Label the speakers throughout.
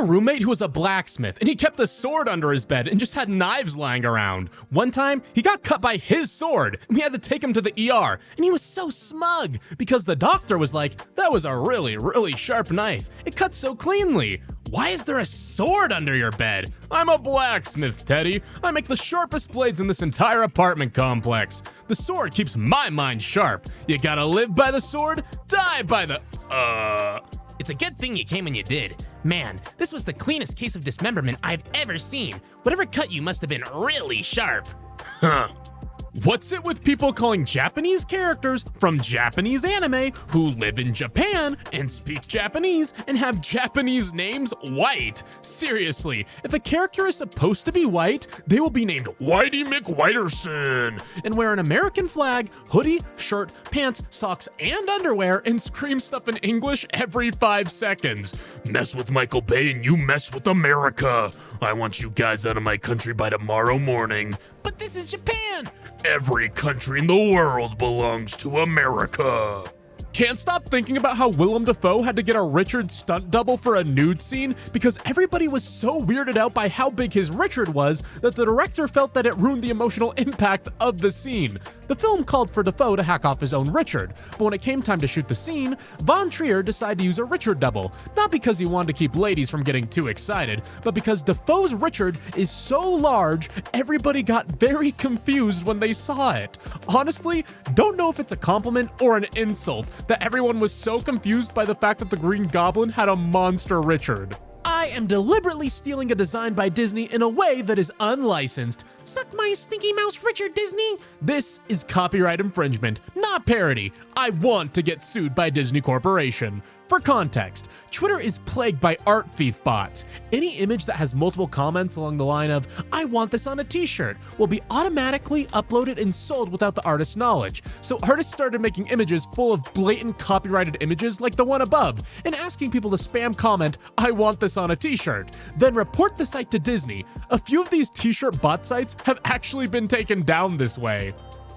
Speaker 1: a roommate who was a blacksmith, and he kept a sword under his bed and just had knives lying around. One time, he got cut by his sword, and we had to take him to the ER, and he was so smug because the doctor was like, "That was a really, really sharp knife. It cuts so cleanly. Why is there a sword under your bed?" "I'm a blacksmith, Teddy. I make the sharpest blades in this entire apartment complex. The sword keeps my mind sharp. You gotta live by the sword, die by the...
Speaker 2: It's a good thing you came when you did. Man, this was the cleanest case of dismemberment I've ever seen. Whatever cut you must have been really sharp."
Speaker 1: Huh. What's it with people calling Japanese characters from Japanese anime who live in Japan and speak Japanese and have Japanese names white? Seriously, if a character is supposed to be white, they will be named Whitey McWhiterson and wear an American flag, hoodie, shirt, pants, socks, and underwear and scream stuff in English every 5 seconds. "Mess with Michael Bay and you mess with America. I want you guys out of my country by tomorrow morning."
Speaker 2: "But this is Japan."
Speaker 1: "Every country in the world belongs to America." Can't stop thinking about how Willem Dafoe had to get a Richard stunt double for a nude scene because everybody was so weirded out by how big his Richard was that the director felt that it ruined the emotional impact of the scene. The film called for Dafoe to hack off his own Richard, but when it came time to shoot the scene, Von Trier decided to use a Richard double, not because he wanted to keep ladies from getting too excited, but because Dafoe's Richard is so large, everybody got very confused when they saw it. Honestly, don't know if it's a compliment or an insult that everyone was so confused by the fact that the Green Goblin had a monster Richard. I am deliberately stealing a design by Disney in a way that is unlicensed. Suck my stinky mouse, Richard Disney! This is copyright infringement, not parody. I want to get sued by Disney Corporation. For context, Twitter is plagued by art thief bots. Any image that has multiple comments along the line of, "I want this on a t-shirt," will be automatically uploaded and sold without the artist's knowledge. So artists started making images full of blatant copyrighted images like the one above, and asking people to spam comment, "I want this on a t-shirt," then report the site to Disney. A few of these t-shirt bot sites have actually been taken down this way.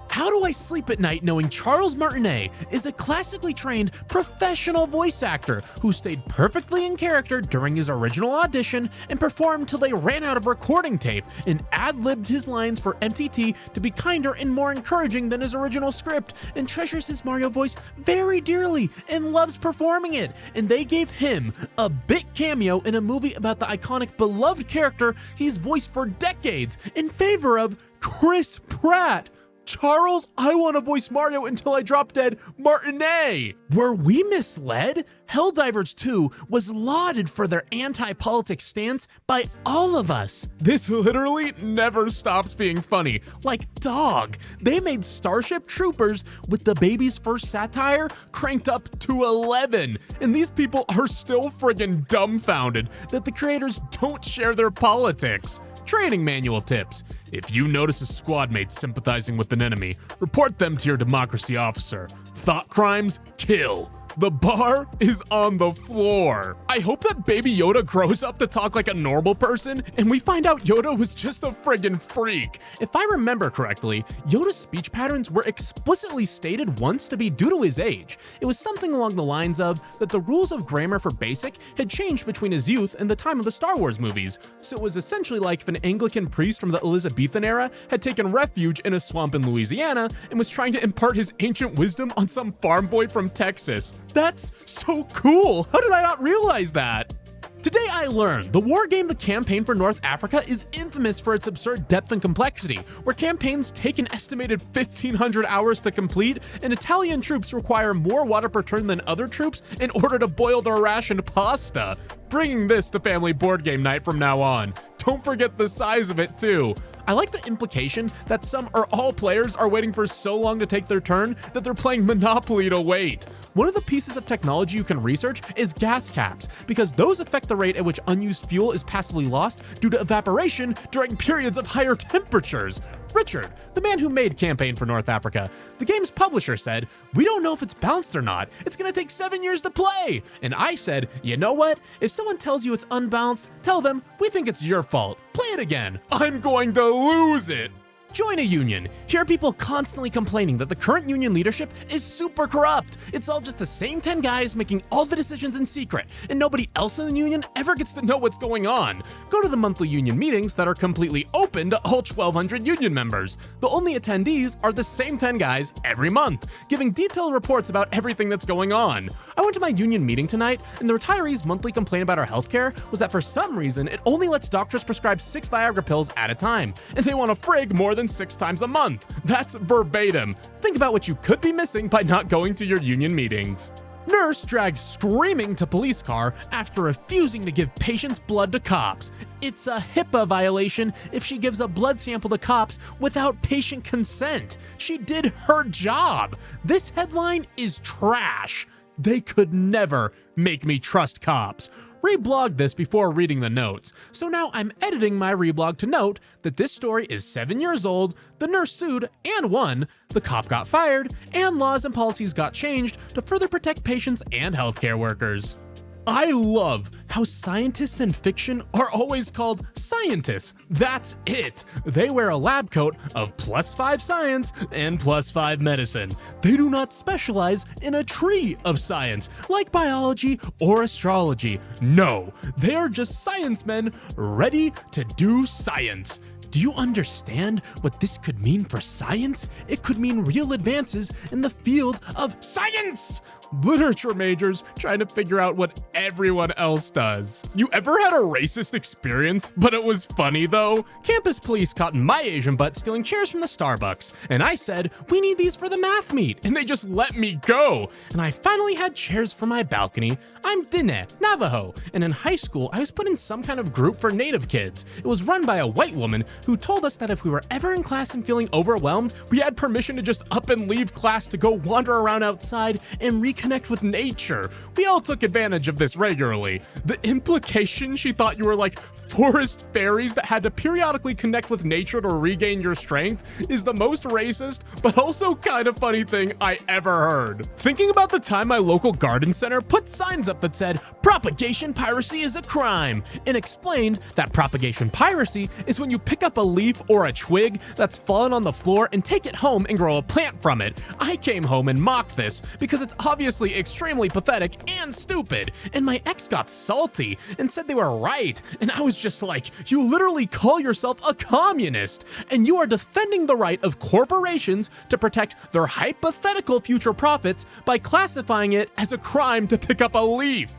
Speaker 1: How do I sleep at night knowing Charles Martinet is a classically trained professional voice actor who stayed perfectly in character during his original audition and performed till they ran out of recording tape and ad-libbed his lines for MTT to be kinder and more encouraging than his original script and treasures his Mario voice very dearly and loves performing it, and they gave him a bit cameo in a movie about the iconic beloved character he's voiced for decades in favor of Chris Pratt? Charles, I want to voice Mario until I drop dead, Martinet! Were we misled? Helldivers 2 was lauded for their anti-politics stance by all of us. This literally never stops being funny. Like dog, they made Starship Troopers with the baby's first satire cranked up to 11. And these people are still friggin' dumbfounded that the creators don't share their politics. Training manual tips. If you notice a squad mate sympathizing with an enemy, report them to your democracy officer. Thought crimes, kill. The bar is on the floor. I hope that Baby Yoda grows up to talk like a normal person and we find out Yoda was just a friggin' freak. If I remember correctly, Yoda's speech patterns were explicitly stated once to be due to his age. It was something along the lines of that the rules of grammar for basic had changed between his youth and the time of the Star Wars movies. So it was essentially like if an Anglican priest from the Elizabethan era had taken refuge in a swamp in Louisiana and was trying to impart his ancient wisdom on some farm boy from Texas. That's so cool! How did I not realize that? Today I learned the war game The Campaign for North Africa is infamous for its absurd depth and complexity, where campaigns take an estimated 1,500 hours to complete, and Italian troops require more water per turn than other troops in order to boil their rationed pasta. Bringing this to family board game night from now on. Don't forget the size of it too. I like the implication that some or all players are waiting for so long to take their turn that they're playing Monopoly to wait. One of the pieces of technology you can research is gas caps, because those affect the rate at which unused fuel is passively lost due to evaporation during periods of higher temperatures. Richard, the man who made Campaign for North Africa, the game's publisher said, "We don't know if it's balanced or not. It's gonna take 7 years to play." And I said, "You know what? If someone tells you it's unbalanced, tell them we think it's your fault. Play it again. I'm going to lose it." Join a union. Hear people constantly complaining that the current union leadership is super corrupt. It's all just the same 10 guys making all the decisions in secret, and nobody else in the union ever gets to know what's going on. Go to the monthly union meetings that are completely open to all 1,200 union members. The only attendees are the same 10 guys every month, giving detailed reports about everything that's going on. I went to my union meeting tonight, and the retirees' monthly complaint about our healthcare was that for some reason, it only lets doctors prescribe 6 Viagra pills at a time, and they want to frig more than 6 times a month. That's verbatim. Think about what you could be missing by not going to your union meetings. Nurse dragged screaming to police car after refusing to give patients blood to cops. It's a HIPAA violation if she gives a blood sample to cops without patient consent. She did her job. This headline is trash. They could never make me trust cops. Reblogged this before reading the notes, so now I'm editing my reblog to note that this story is 7 years old, the nurse sued and won, the cop got fired, and laws and policies got changed to further protect patients and healthcare workers. I love how scientists in fiction are always called scientists. That's it. They wear a lab coat of +5 science and +5 medicine. They do not specialize in a tree of science, like biology or astrology. No, they are just science men ready to do science. Do you understand what this could mean for science? It could mean real advances in the field of science! Literature majors trying to figure out what everyone else does. You ever had a racist experience, but it was funny though? Campus police caught my Asian butt stealing chairs from the Starbucks, and I said, "We need these for the math meet," and they just let me go. And I finally had chairs for my balcony. I'm Diné, Navajo, and in high school I was put in some kind of group for Native kids. It was run by a white woman who told us that if we were ever in class and feeling overwhelmed, we had permission to just up and leave class to go wander around outside and reconnect with nature. We all took advantage of this regularly. The implication she thought you were like forest fairies that had to periodically connect with nature to regain your strength is the most racist, but also kind of funny thing I ever heard. Thinking about the time my local garden center put signs up that said, "Propagation piracy is a crime," and explained that propagation piracy is when you pick up a leaf or a twig that's fallen on the floor and take it home and grow a plant from it. I came home and mocked this because it's obviously extremely pathetic and stupid, and my ex got salty and said they were right, and I was just like, you literally call yourself a communist, and you are defending the right of corporations to protect their hypothetical future profits by classifying it as a crime to pick up a leaf.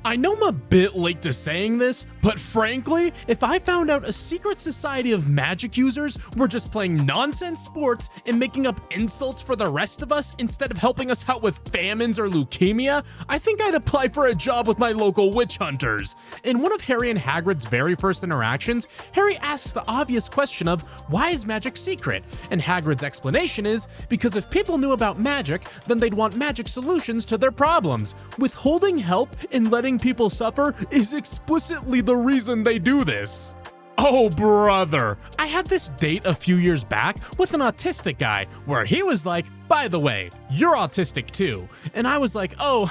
Speaker 1: I know I'm a bit late to saying this, but frankly, if I found out a secret society of magic users were just playing nonsense sports and making up insults for the rest of us instead of helping us out with famines or leukemia, I think I'd apply for a job with my local witch hunters. In one of Harry and Hagrid's very first interactions, Harry asks the obvious question of, why is magic secret? And Hagrid's explanation is, because if people knew about magic, then they'd want magic solutions to their problems. Withholding help and letting people suffer is explicitly the reason they do this. Oh brother, I had this date a few years back with an autistic guy where he was like, "By the way, you're autistic too." And I was like, "Oh,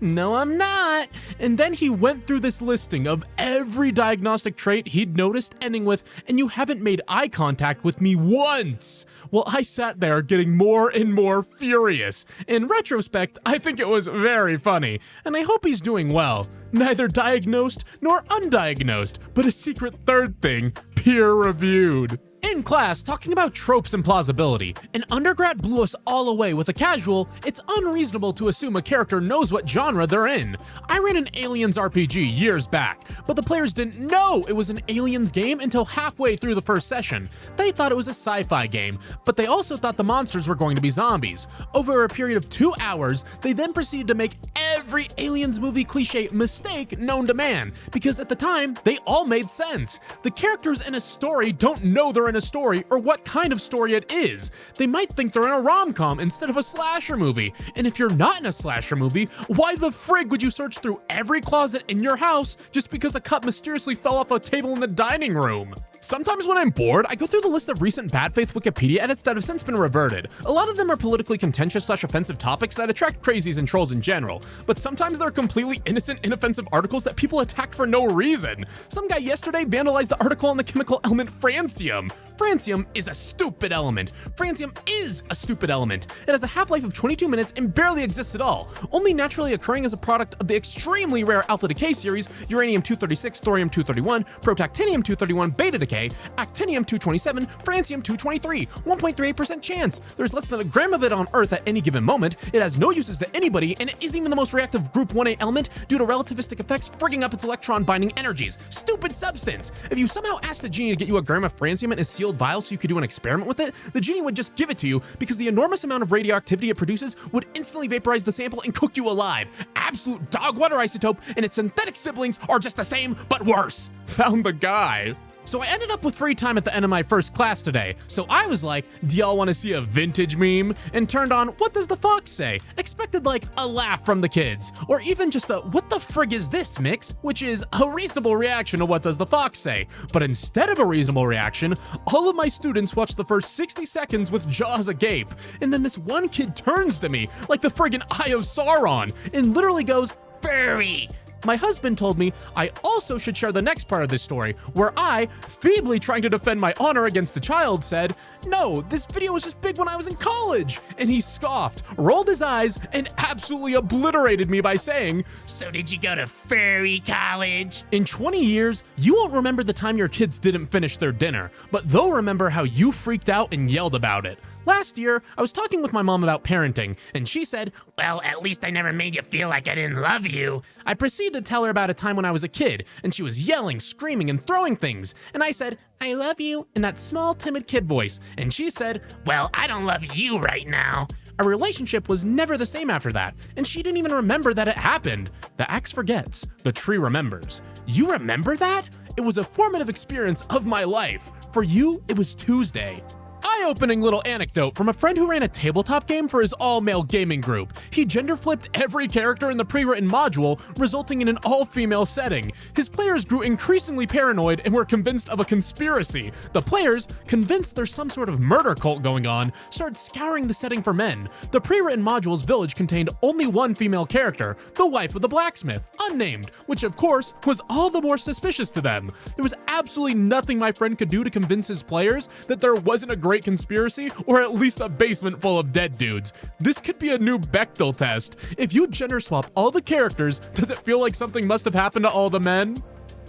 Speaker 1: no I'm not." And then he went through this listing of every diagnostic trait he'd noticed, ending with, "And you haven't made eye contact with me once." Well, I sat there getting more and more furious. In retrospect, I think it was very funny, and I hope he's doing well. Neither diagnosed nor undiagnosed, but a secret third thing, peer-reviewed. In class, talking about tropes and plausibility, an undergrad blew us all away with a casual, "It's unreasonable to assume a character knows what genre they're in." I ran an Aliens RPG years back, but the players didn't know it was an Aliens game until halfway through the first session. They thought it was a sci-fi game, but they also thought the monsters were going to be zombies. Over a period of 2 hours, they then proceeded to make every Aliens movie cliche mistake known to man, because at the time, they all made sense. The characters in a story don't know they're in a story or what kind of story it is. They might think they're in a rom-com instead of a slasher movie. And if you're not in a slasher movie, why the frig would you search through every closet in your house just because a cup mysteriously fell off a table in the dining room? Sometimes when I'm bored, I go through the list of recent bad faith Wikipedia edits that have since been reverted. A lot of them are politically contentious / offensive topics that attract crazies and trolls in general, but sometimes they're completely innocent, inoffensive articles that people attack for no reason. Some guy yesterday vandalized the article on the chemical element francium. Francium is a stupid element. Francium is a stupid element. It has a half-life of 22 minutes and barely exists at all, only naturally occurring as a product of the extremely rare alpha decay series, uranium-236, thorium-231, protactinium-231, beta decay, actinium-227, francium-223, 1.38% chance. There's less than a gram of it on Earth at any given moment. It has no uses to anybody, and it isn't even the most reactive group 1A element due to relativistic effects frigging up its electron binding energies. Stupid substance! If you somehow asked a genie to get you a gram of francium in a sealed vial so you could do an experiment with it, the genie would just give it to you because the enormous amount of radioactivity it produces would instantly vaporize the sample and cook you alive. Absolute dog water isotope, and its synthetic siblings are just the same, but worse. Found the guy. So I ended up with free time at the end of my first class today, so I was like, do y'all want to see a vintage meme? And turned on What Does the Fox Say? Expected like a laugh from the kids, or even just a what the frig is this mix, which is a reasonable reaction to What Does the Fox Say. But instead of a reasonable reaction, all of my students watched the first 60 seconds with jaws agape, and then this one kid turns to me like the friggin' Eye of Sauron and literally goes, "Furry." My husband told me I also should share the next part of this story, where I, feebly trying to defend my honor against a child, said, "No, this video was just big when I was in college." And he scoffed, rolled his eyes, and absolutely obliterated me by saying,
Speaker 2: "So did you go to furry college?"
Speaker 1: In 20 years, you won't remember the time your kids didn't finish their dinner, but they'll remember how you freaked out and yelled about it. Last year, I was talking with my mom about parenting, and she said,
Speaker 2: "Well, at least I never made you feel like I didn't love you."
Speaker 1: I proceeded to tell her about a time when I was a kid, and she was yelling, screaming, and throwing things. And I said, "I love you," in that small, timid kid voice. And she said,
Speaker 2: "Well, I don't love you right now."
Speaker 1: Our relationship was never the same after that, and she didn't even remember that it happened. The axe forgets, the tree remembers. You remember that? It was a formative experience of my life. For you, it was Tuesday. Eye-opening little anecdote from a friend who ran a tabletop game for his all-male gaming group. He gender-flipped every character in the pre-written module, resulting in an all-female setting. His players grew increasingly paranoid and were convinced of a conspiracy. The players, convinced there's some sort of murder cult going on, started scouring the setting for men. The pre-written module's village contained only one female character, the wife of the blacksmith, unnamed, which of course was all the more suspicious to them. There was absolutely nothing my friend could do to convince his players that there wasn't a great conspiracy, or at least a basement full of dead dudes. This could be a new Bechdel test. If you gender swap all the characters, does it feel like something must have happened to all the men?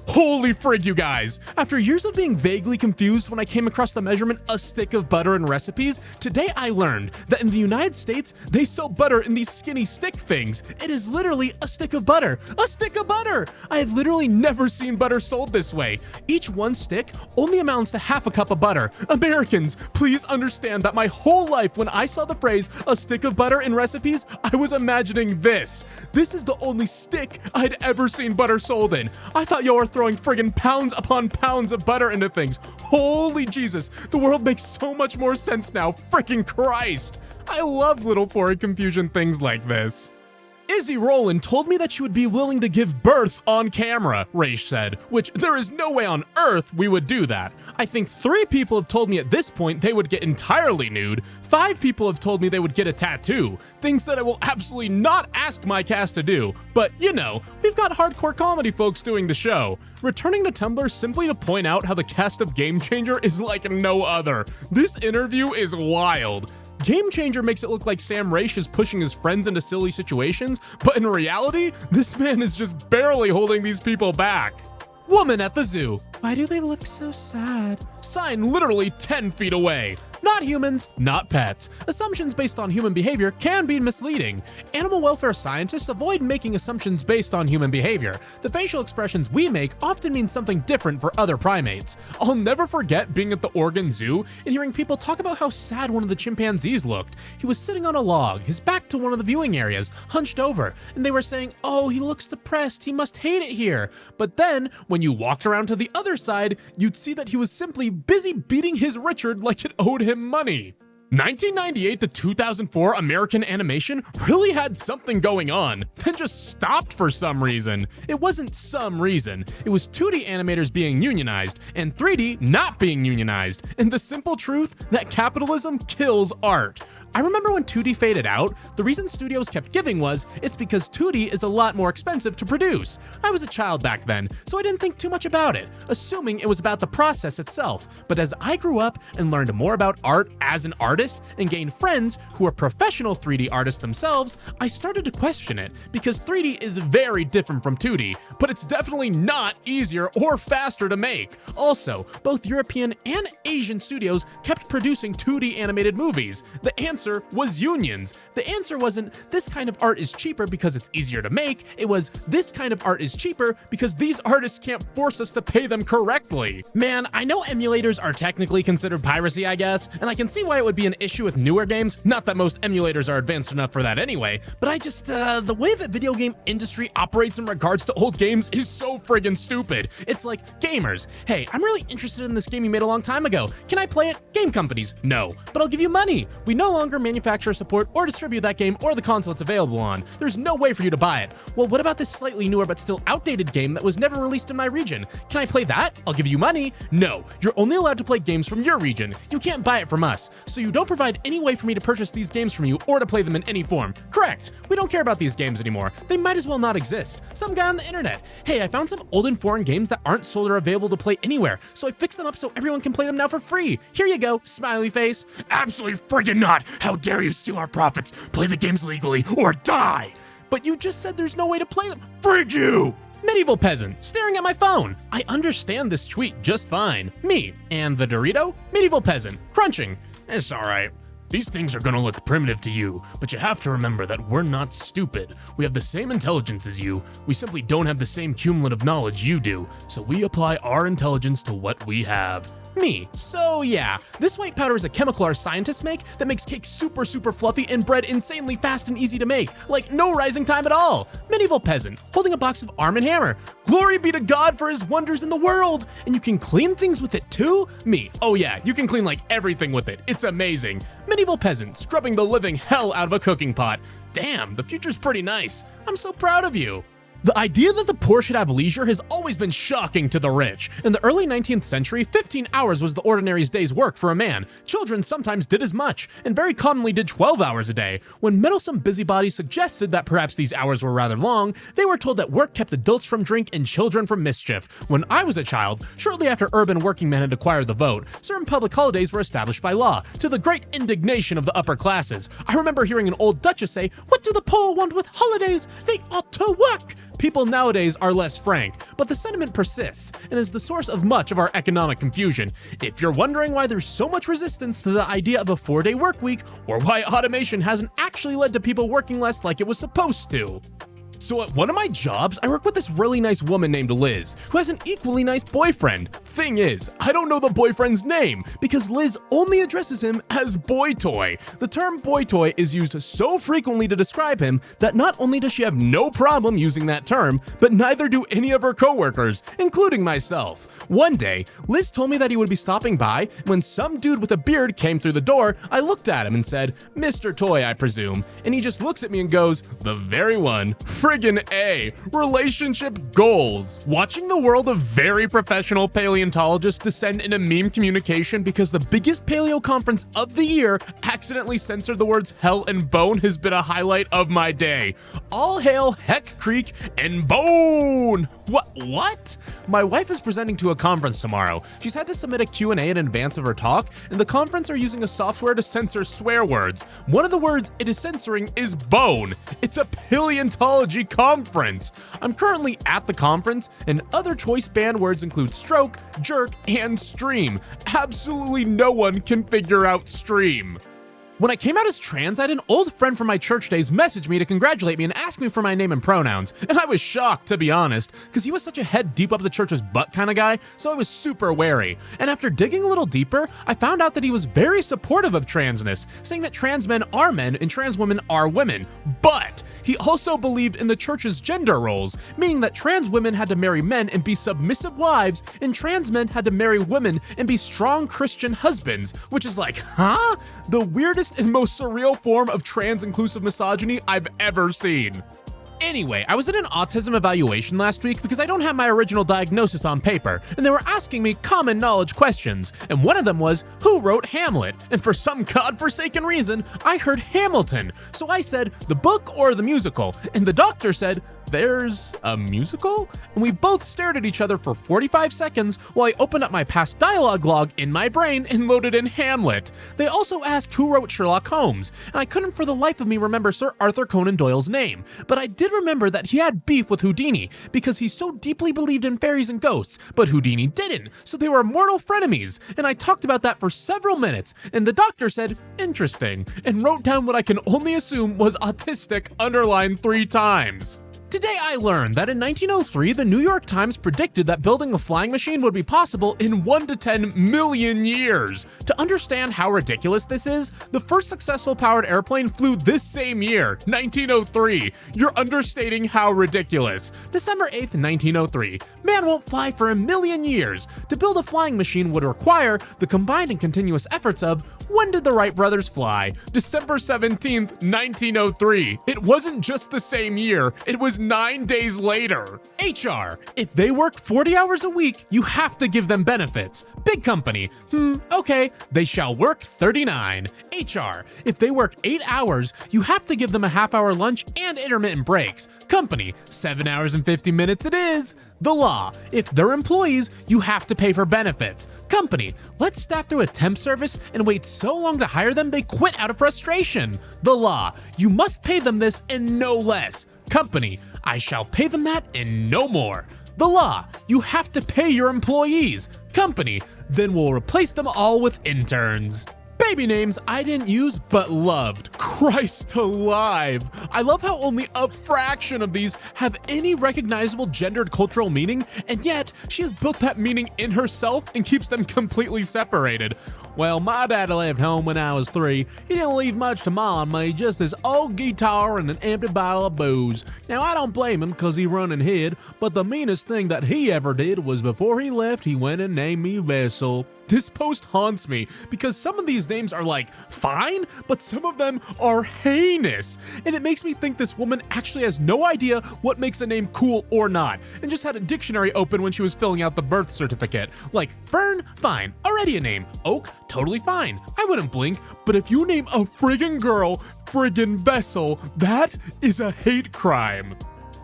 Speaker 1: Holy frig, you guys! After years of being vaguely confused when I came across the measurement "a stick of butter" in recipes, today I learned that in the United States, they sell butter in these skinny stick things. It is literally a stick of butter. A stick of butter! I have literally never seen butter sold this way. Each one stick only amounts to half a cup of butter. Americans, please understand that my whole life when I saw the phrase "a stick of butter" in recipes, I was imagining this. This is the only stick I'd ever seen butter sold in. I thought y'all were throwing friggin' pounds upon pounds of butter into things. Holy Jesus, the world makes so much more sense now. Frickin' Christ. I love little foreign confusion things like this. Izzy Rowland told me that she would be willing to give birth on camera, Raish said, which there is no way on earth we would do that. I think 3 people have told me at this point they would get entirely nude. 5 people have told me they would get a tattoo. Things that I will absolutely not ask my cast to do. But, you know, we've got hardcore comedy folks doing the show. Returning to Tumblr simply to point out how the cast of Game Changer is like no other. This interview is wild. Game Changer makes it look like Sam Raish is pushing his friends into silly situations, but in reality, this man is just barely holding these people back. Woman at the zoo. Why do they look so sad? Sign literally 10 feet away. Not humans, not pets. Assumptions based on human behavior can be misleading. Animal welfare scientists avoid making assumptions based on human behavior. The facial expressions we make often mean something different for other primates. I'll never forget being at the Oregon Zoo and hearing people talk about how sad one of the chimpanzees looked. He was sitting on a log, his back to one of the viewing areas, hunched over, and they were saying, "Oh, he looks depressed, he must hate it here." But then, when you walked around to the other side, you'd see that he was simply busy beating his Richard like it owed him money. 1998 to 2004 American animation really had something going on, then just stopped for some reason. It wasn't some reason. It was 2D animators being unionized and 3D not being unionized, and the simple truth that capitalism kills art. I remember when 2D faded out, the reason studios kept giving was, it's because 2D is a lot more expensive to produce. I was a child back then, so I didn't think too much about it, assuming it was about the process itself. But as I grew up and learned more about art as an artist and gained friends who are professional 3D artists themselves, I started to question it, because 3D is very different from 2D, but it's definitely not easier or faster to make. Also, both European and Asian studios kept producing 2D animated movies. The answer was unions. The answer wasn't, this kind of art is cheaper because it's easier to make. It was, this kind of art is cheaper because these artists can't force us to pay them correctly. Man, I know emulators are technically considered piracy, I guess, and I can see why it would be an issue with newer games. Not that most emulators are advanced enough for that anyway, but I just, the way the video game industry operates in regards to old games is so friggin' stupid. It's like, gamers, hey, I'm really interested in this game you made a long time ago. Can I play it? Game companies, no, but I'll give you money. We no longer manufacture, support, or distribute that game or the console it's available on. There's no way for you to buy it. Well, what about this slightly newer but still outdated game that was never released in my region? Can I play that? I'll give you money. No, you're only allowed to play games from your region. You can't buy it from us, so you don't provide any way for me to purchase these games from you or to play them in any form. Correct. We don't care about these games anymore. They might as well not exist. Some guy on the internet. Hey, I found some old and foreign games that aren't sold or available to play anywhere, so I fixed them up so everyone can play them now for free. Here you go, smiley face.
Speaker 3: Absolutely friggin' not! How dare you steal our profits? Play the games legally or die!
Speaker 1: But you just said there's no way to play them.
Speaker 3: Frig you!
Speaker 1: Medieval peasant, staring at my phone. I understand this tweet just fine. Me, and the Dorito? Medieval peasant, crunching. It's alright.
Speaker 3: These things are gonna look primitive to you, but you have to remember that we're not stupid. We have the same intelligence as you. We simply don't have the same cumulative knowledge you do, so we apply our intelligence to what we have.
Speaker 1: Me. So yeah, this white powder is a chemical our scientists make that makes cake super fluffy and bread insanely fast and easy to make, like no rising time at all. Medieval peasant, holding a box of Arm & Hammer. Glory be to God for his wonders in the world! And you can clean things with it too? Me. Oh yeah, you can clean like everything with it. It's amazing. Medieval peasant, scrubbing the living hell out of a cooking pot. Damn, the future's pretty nice. I'm so proud of you. The idea that the poor should have leisure has always been shocking to the rich. In the early 19th century, 15 hours was the ordinary's day's work for a man. Children sometimes did as much, and very commonly did 12 hours a day. When meddlesome busybodies suggested that perhaps these hours were rather long, they were told that work kept adults from drink and children from mischief. When I was a child, shortly after urban working men had acquired the vote, certain public holidays were established by law, to the great indignation of the upper classes. I remember hearing an old duchess say, "What do the poor want with holidays? They ought to work." People nowadays are less frank, but the sentiment persists and is the source of much of our economic confusion. If you're wondering why there's so much resistance to the idea of a 4-day work week, or why automation hasn't actually led to people working less like it was supposed to. So at one of my jobs, I work with this really nice woman named Liz, who has an equally nice boyfriend. Thing is, I don't know the boyfriend's name, because Liz only addresses him as boy toy. The term boy toy is used so frequently to describe him that not only does she have no problem using that term, but neither do any of her coworkers, including myself. One day, Liz told me that he would be stopping by. When some dude with a beard came through the door, I looked at him and said, "Mr. Toy, I presume." And he just looks at me and goes, "The very one." Friggin' A. Relationship goals. Watching the world of very professional paleontologists descend into meme communication because the biggest paleo conference of the year accidentally censored the words hell and bone has been a highlight of my day. All hail Heck Creek and Bone! What? My wife is presenting to a conference tomorrow. She's had to submit a Q&A in advance of her talk, and the conference are using a software to censor swear words. One of the words it is censoring is bone. It's a paleontology conference. I'm currently at the conference, and other choice banned words include stroke, jerk, and stream. Absolutely no one can figure out stream. When I came out as trans, I had an old friend from my church days message me to congratulate me and ask me for my name and pronouns, and I was shocked, to be honest, because he was such a head deep up the church's butt kind of guy, so I was super wary. And after digging a little deeper, I found out that he was very supportive of transness, saying that trans men are men and trans women are women. But he also believed in the church's gender roles, meaning that trans women had to marry men and be submissive wives, and trans men had to marry women and be strong Christian husbands, which is like, huh? The weirdest and most surreal form of trans-inclusive misogyny I've ever seen. Anyway, I was in an autism evaluation last week because I don't have my original diagnosis on paper, and they were asking me common knowledge questions, and one of them was, who wrote Hamlet? And for some godforsaken reason, I heard Hamilton, so I said, the book or the musical? And the doctor said, there's a musical? And we both stared at each other for 45 seconds while I opened up my past dialogue log in my brain and loaded in Hamlet. They also asked who wrote Sherlock Holmes, and I couldn't for the life of me remember Sir Arthur Conan Doyle's name, but I did remember that he had beef with Houdini because he so deeply believed in fairies and ghosts, but Houdini didn't, so they were mortal frenemies, and I talked about that for several minutes, and the doctor said, interesting, and wrote down what I can only assume was autistic underlined 3 times. Today I learned that in 1903, the New York Times predicted that building a flying machine would be possible in 1 to 10 million years. To understand how ridiculous this is, the first successful powered airplane flew this same year, 1903. You're understating how ridiculous. December 8th, 1903. Man won't fly for a million years. To build a flying machine would require the combined and continuous efforts of, when did the Wright brothers fly? December 17th, 1903. It wasn't just the same year, it was 9 days later. HR. If they work 40 hours a week, you have to give them benefits. Big company. Okay, they shall work 39. HR. If they work 8 hours, you have to give them a half-hour lunch and intermittent breaks. Company. 7 hours and 50 minutes it is. The law. If they're employees, you have to pay for benefits. Company. Let staff through a temp service and wait so long to hire them they quit out of frustration. The law. You must pay them this and no less. Company. I shall pay them that and no more. The law. You have to pay your employees. Company. Then we'll replace them all with interns. Baby names I didn't use but loved. Christ alive! I love how only a fraction of these have any recognizable gendered cultural meaning, and yet she has built that meaning in herself and keeps them completely separated. Well, my dad left home when I was 3. He didn't leave much to mom, me, just this old guitar and an empty bottle of booze. Now, I don't blame him because he run and hid, but the meanest thing that he ever did was before he left, he went and named me Vessel. This post haunts me because some of these names are like fine, but some of them are heinous. And it makes me think this woman actually has no idea what makes a name cool or not, and just had a dictionary open when she was filling out the birth certificate. Like, Fern, fine, already a name. Oak, totally fine. I wouldn't blink, but if you name a friggin' girl friggin' Vessel, that is a hate crime.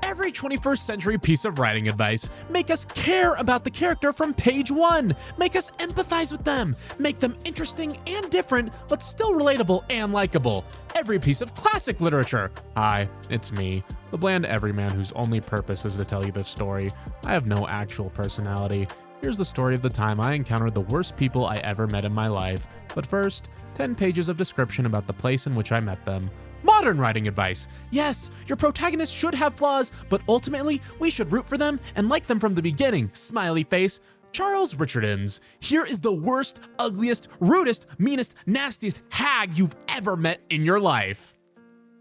Speaker 1: Every 21st century piece of writing advice, make us care about the character from page 1, make us empathize with them, make them interesting and different, but still relatable and likable. Every piece of classic literature. Hi, it's me, the bland everyman whose only purpose is to tell you this story. I have no actual personality. Here's the story of the time I encountered the worst people I ever met in my life. But first, 10 pages of description about the place in which I met them. Modern writing advice. Yes, your protagonist should have flaws, but ultimately, we should root for them and like them from the beginning, smiley face. Charles Richardson. Here is the worst, ugliest, rudest, meanest, nastiest hag you've ever met in your life.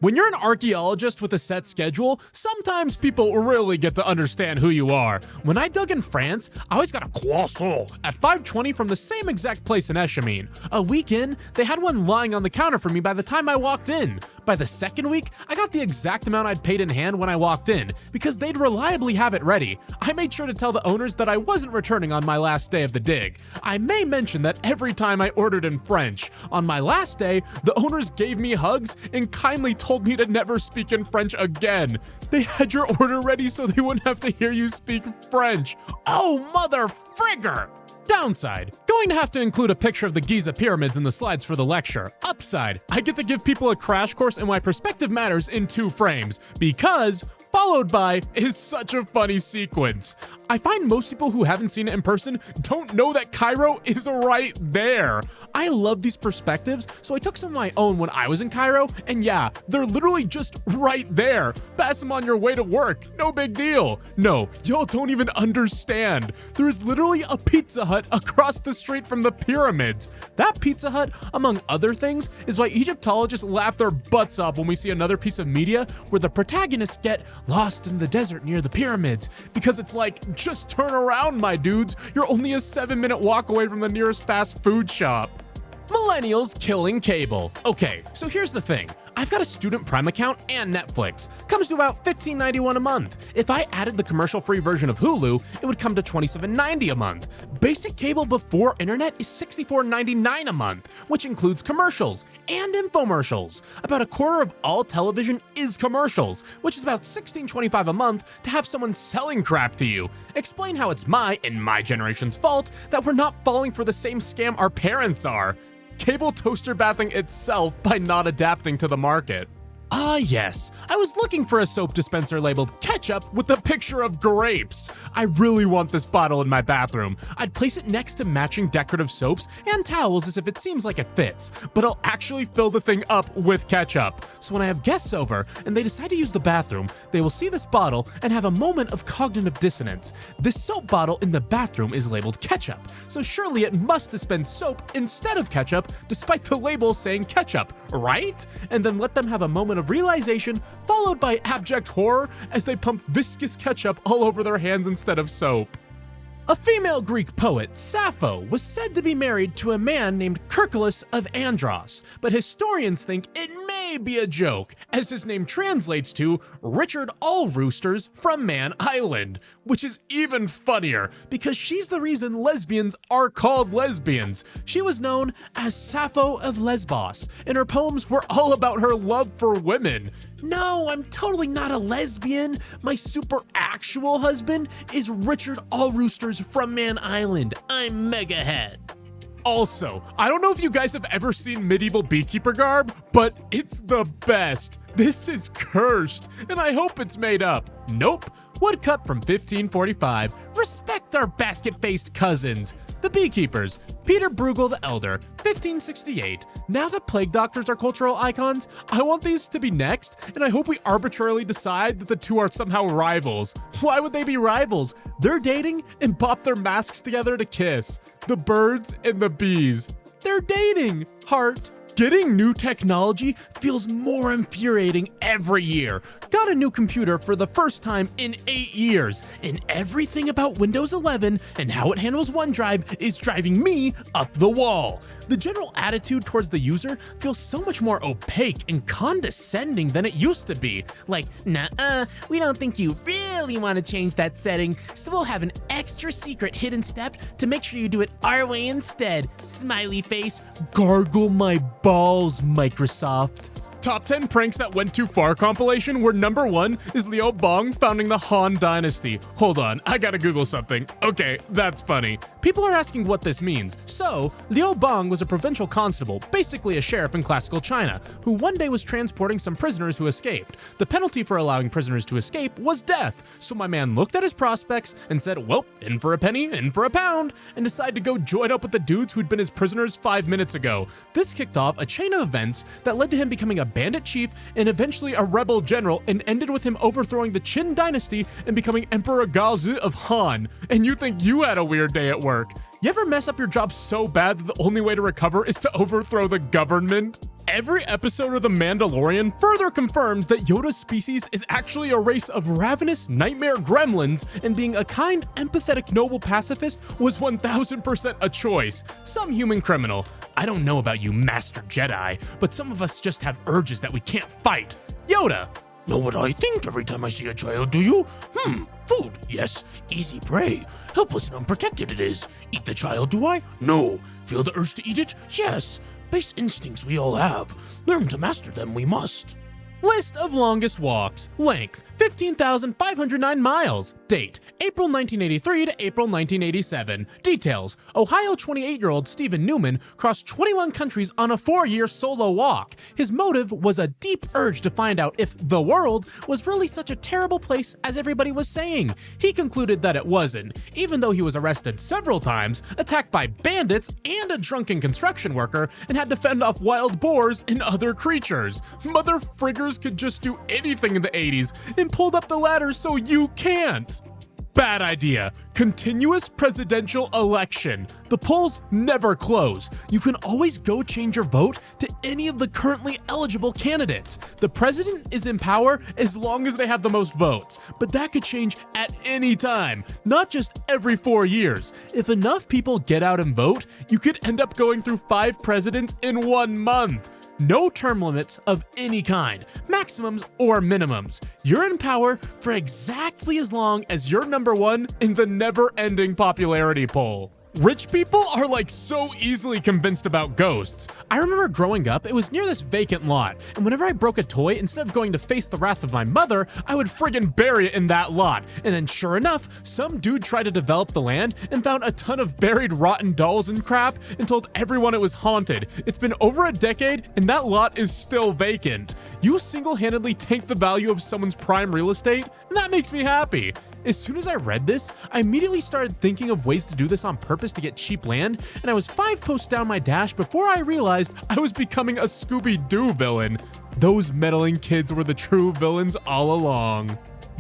Speaker 1: When you're an archaeologist with a set schedule, sometimes people really get to understand who you are. When I dug in France, I always got a croissant at 5.20 from the same exact place in Echamine. A week in, they had one lying on the counter for me by the time I walked in. By the second week, I got the exact amount I'd paid in hand when I walked in, because they'd reliably have it ready. I made sure to tell the owners that I wasn't returning on my last day of the dig. I may mention that every time I ordered in French. On my last day, the owners gave me hugs and kindly told me to never speak in French again. They had your order ready so they wouldn't have to hear you speak French. Oh, mother frigger! Downside, going to have to include a picture of the Giza pyramids in the slides for the lecture. Upside, I get to give people a crash course in why perspective matters in 2 frames, because followed by is such a funny sequence. I find most people who haven't seen it in person don't know that Cairo is right there. I love these perspectives, so I took some of my own when I was in Cairo, and yeah, they're literally just right there. Pass them on your way to work, no big deal. No, y'all don't even understand. There is literally a Pizza Hut across the street from the pyramids. That Pizza Hut, among other things, is why Egyptologists laugh their butts off when we see another piece of media where the protagonists get lost in the desert near the pyramids, because it's like, just turn around, my dudes. You're only a 7-minute walk away from the nearest fast food shop. Millennials killing cable. Okay, so here's the thing. I've got a student Prime account and Netflix. Comes to about $15.91 a month. If I added the commercial-free version of Hulu, it would come to $27.90 a month. Basic cable before internet is $64.99 a month, which includes commercials and infomercials. About a quarter of all television is commercials, which is about $16.25 a month to have someone selling crap to you. Explain how it's my and my generation's fault that we're not falling for the same scam our parents are. Cable toaster bathing itself by not adapting to the market. Ah yes, I was looking for a soap dispenser labeled ketchup with a picture of grapes. I really want this bottle in my bathroom. I'd place it next to matching decorative soaps and towels as if it seems like it fits, but I'll actually fill the thing up with ketchup. So when I have guests over and they decide to use the bathroom, they will see this bottle and have a moment of cognitive dissonance. This soap bottle in the bathroom is labeled ketchup, so surely it must dispense soap instead of ketchup despite the label saying ketchup, right? And then let them have a moment of realization, followed by abject horror as they pump viscous ketchup all over their hands instead of soap. A female Greek poet, Sappho, was said to be married to a man named Cercolas of Andros, but historians think it may be a joke, as his name translates to Richard Allroosters from Man Island, which is even funnier because she's the reason lesbians are called lesbians. She was known as Sappho of Lesbos, and her poems were all about her love for women. No, I'm totally not a lesbian. My super actual husband is Richard Allroosters from Man Island. I'm mega head. Also, I don't know if you guys have ever seen medieval beekeeper garb, but it's the best. This is cursed, and I hope it's made up. Nope. Woodcut from 1545. Respect our basket-faced cousins. The beekeepers. Peter Bruegel the Elder, 1568. Now that plague doctors are cultural icons, I want these to be next, and I hope we arbitrarily decide that the two are somehow rivals. Why would they be rivals? They're dating and pop their masks together to kiss. The birds and the bees. They're dating. Heart. Getting new technology feels more infuriating every year. Got a new computer for the first time in 8 years, and everything about Windows 11 and how it handles OneDrive is driving me up the wall. The general attitude towards the user feels so much more opaque and condescending than it used to be. Like, nah, we don't think you really want to change that setting, so we'll have an extra secret hidden step to make sure you do it our way instead. Smiley face. Gargle my balls, Microsoft. Top 10 pranks that went too far compilation, where number 1 is Liu Bang founding the Han Dynasty. Hold on, I gotta Google something. Okay, that's funny. People are asking what this means. So, Liu Bang was a provincial constable, basically a sheriff in classical China, who one day was transporting some prisoners who escaped. The penalty for allowing prisoners to escape was death. So my man looked at his prospects and said, well, in for a penny, in for a pound, and decided to go join up with the dudes who'd been his prisoners 5 minutes ago. This kicked off a chain of events that led to him becoming a bandit chief and eventually a rebel general, and ended with him overthrowing the Qin dynasty and becoming Emperor Gaozu of Han. And you think you had a weird day at work. You ever mess up your job so bad that the only way to recover is to overthrow the government? Every episode of The Mandalorian further confirms that Yoda's species is actually a race of ravenous nightmare gremlins, and being a kind, empathetic, noble pacifist was 1000% a choice. Some human criminal. I don't know about you, Master Jedi, but some of us just have urges that we can't fight. Yoda.
Speaker 3: Know what I think every time I see a child, do you? Food, yes. Easy prey. Helpless and unprotected it is. Eat the child, do I? No. Feel the urge to eat it? Yes. Base instincts we all have. Learn to master them, we must.
Speaker 1: List of longest walks. Length, 15,509 miles. Date, April 1983 to April 1987. Details, Ohio 28-year-old Stephen Newman crossed 21 countries on a 4-year solo walk. His motive was a deep urge to find out if the world was really such a terrible place as everybody was saying. He concluded that it wasn't, even though he was arrested several times, attacked by bandits and a drunken construction worker, and had to fend off wild boars and other creatures. Mother friggers could just do anything in the 80s and pulled up the ladder so you can't. Bad idea. Continuous presidential election. The polls never close. You can always go change your vote to any of the currently eligible candidates. The president is in power as long as they have the most votes, but that could change at any time, not just every 4 years. If enough people get out and vote, you could end up going through 5 presidents in 1 month. No term limits of any kind, maximums or minimums. You're in power for exactly as long as you're number one in the never-ending popularity poll. Rich people are like so easily convinced about ghosts. I remember growing up, it was near this vacant lot, and whenever I broke a toy, instead of going to face the wrath of my mother, I would friggin' bury it in that lot. And then sure enough, some dude tried to develop the land and found a ton of buried rotten dolls and crap and told everyone it was haunted. It's been over a decade and that lot is still vacant. You single-handedly tank the value of someone's prime real estate, and that makes me happy. As soon as I read this, I immediately started thinking of ways to do this on purpose to get cheap land, and I was 5 posts down my dash before I realized I was becoming a Scooby-Doo villain. Those meddling kids were the true villains all along.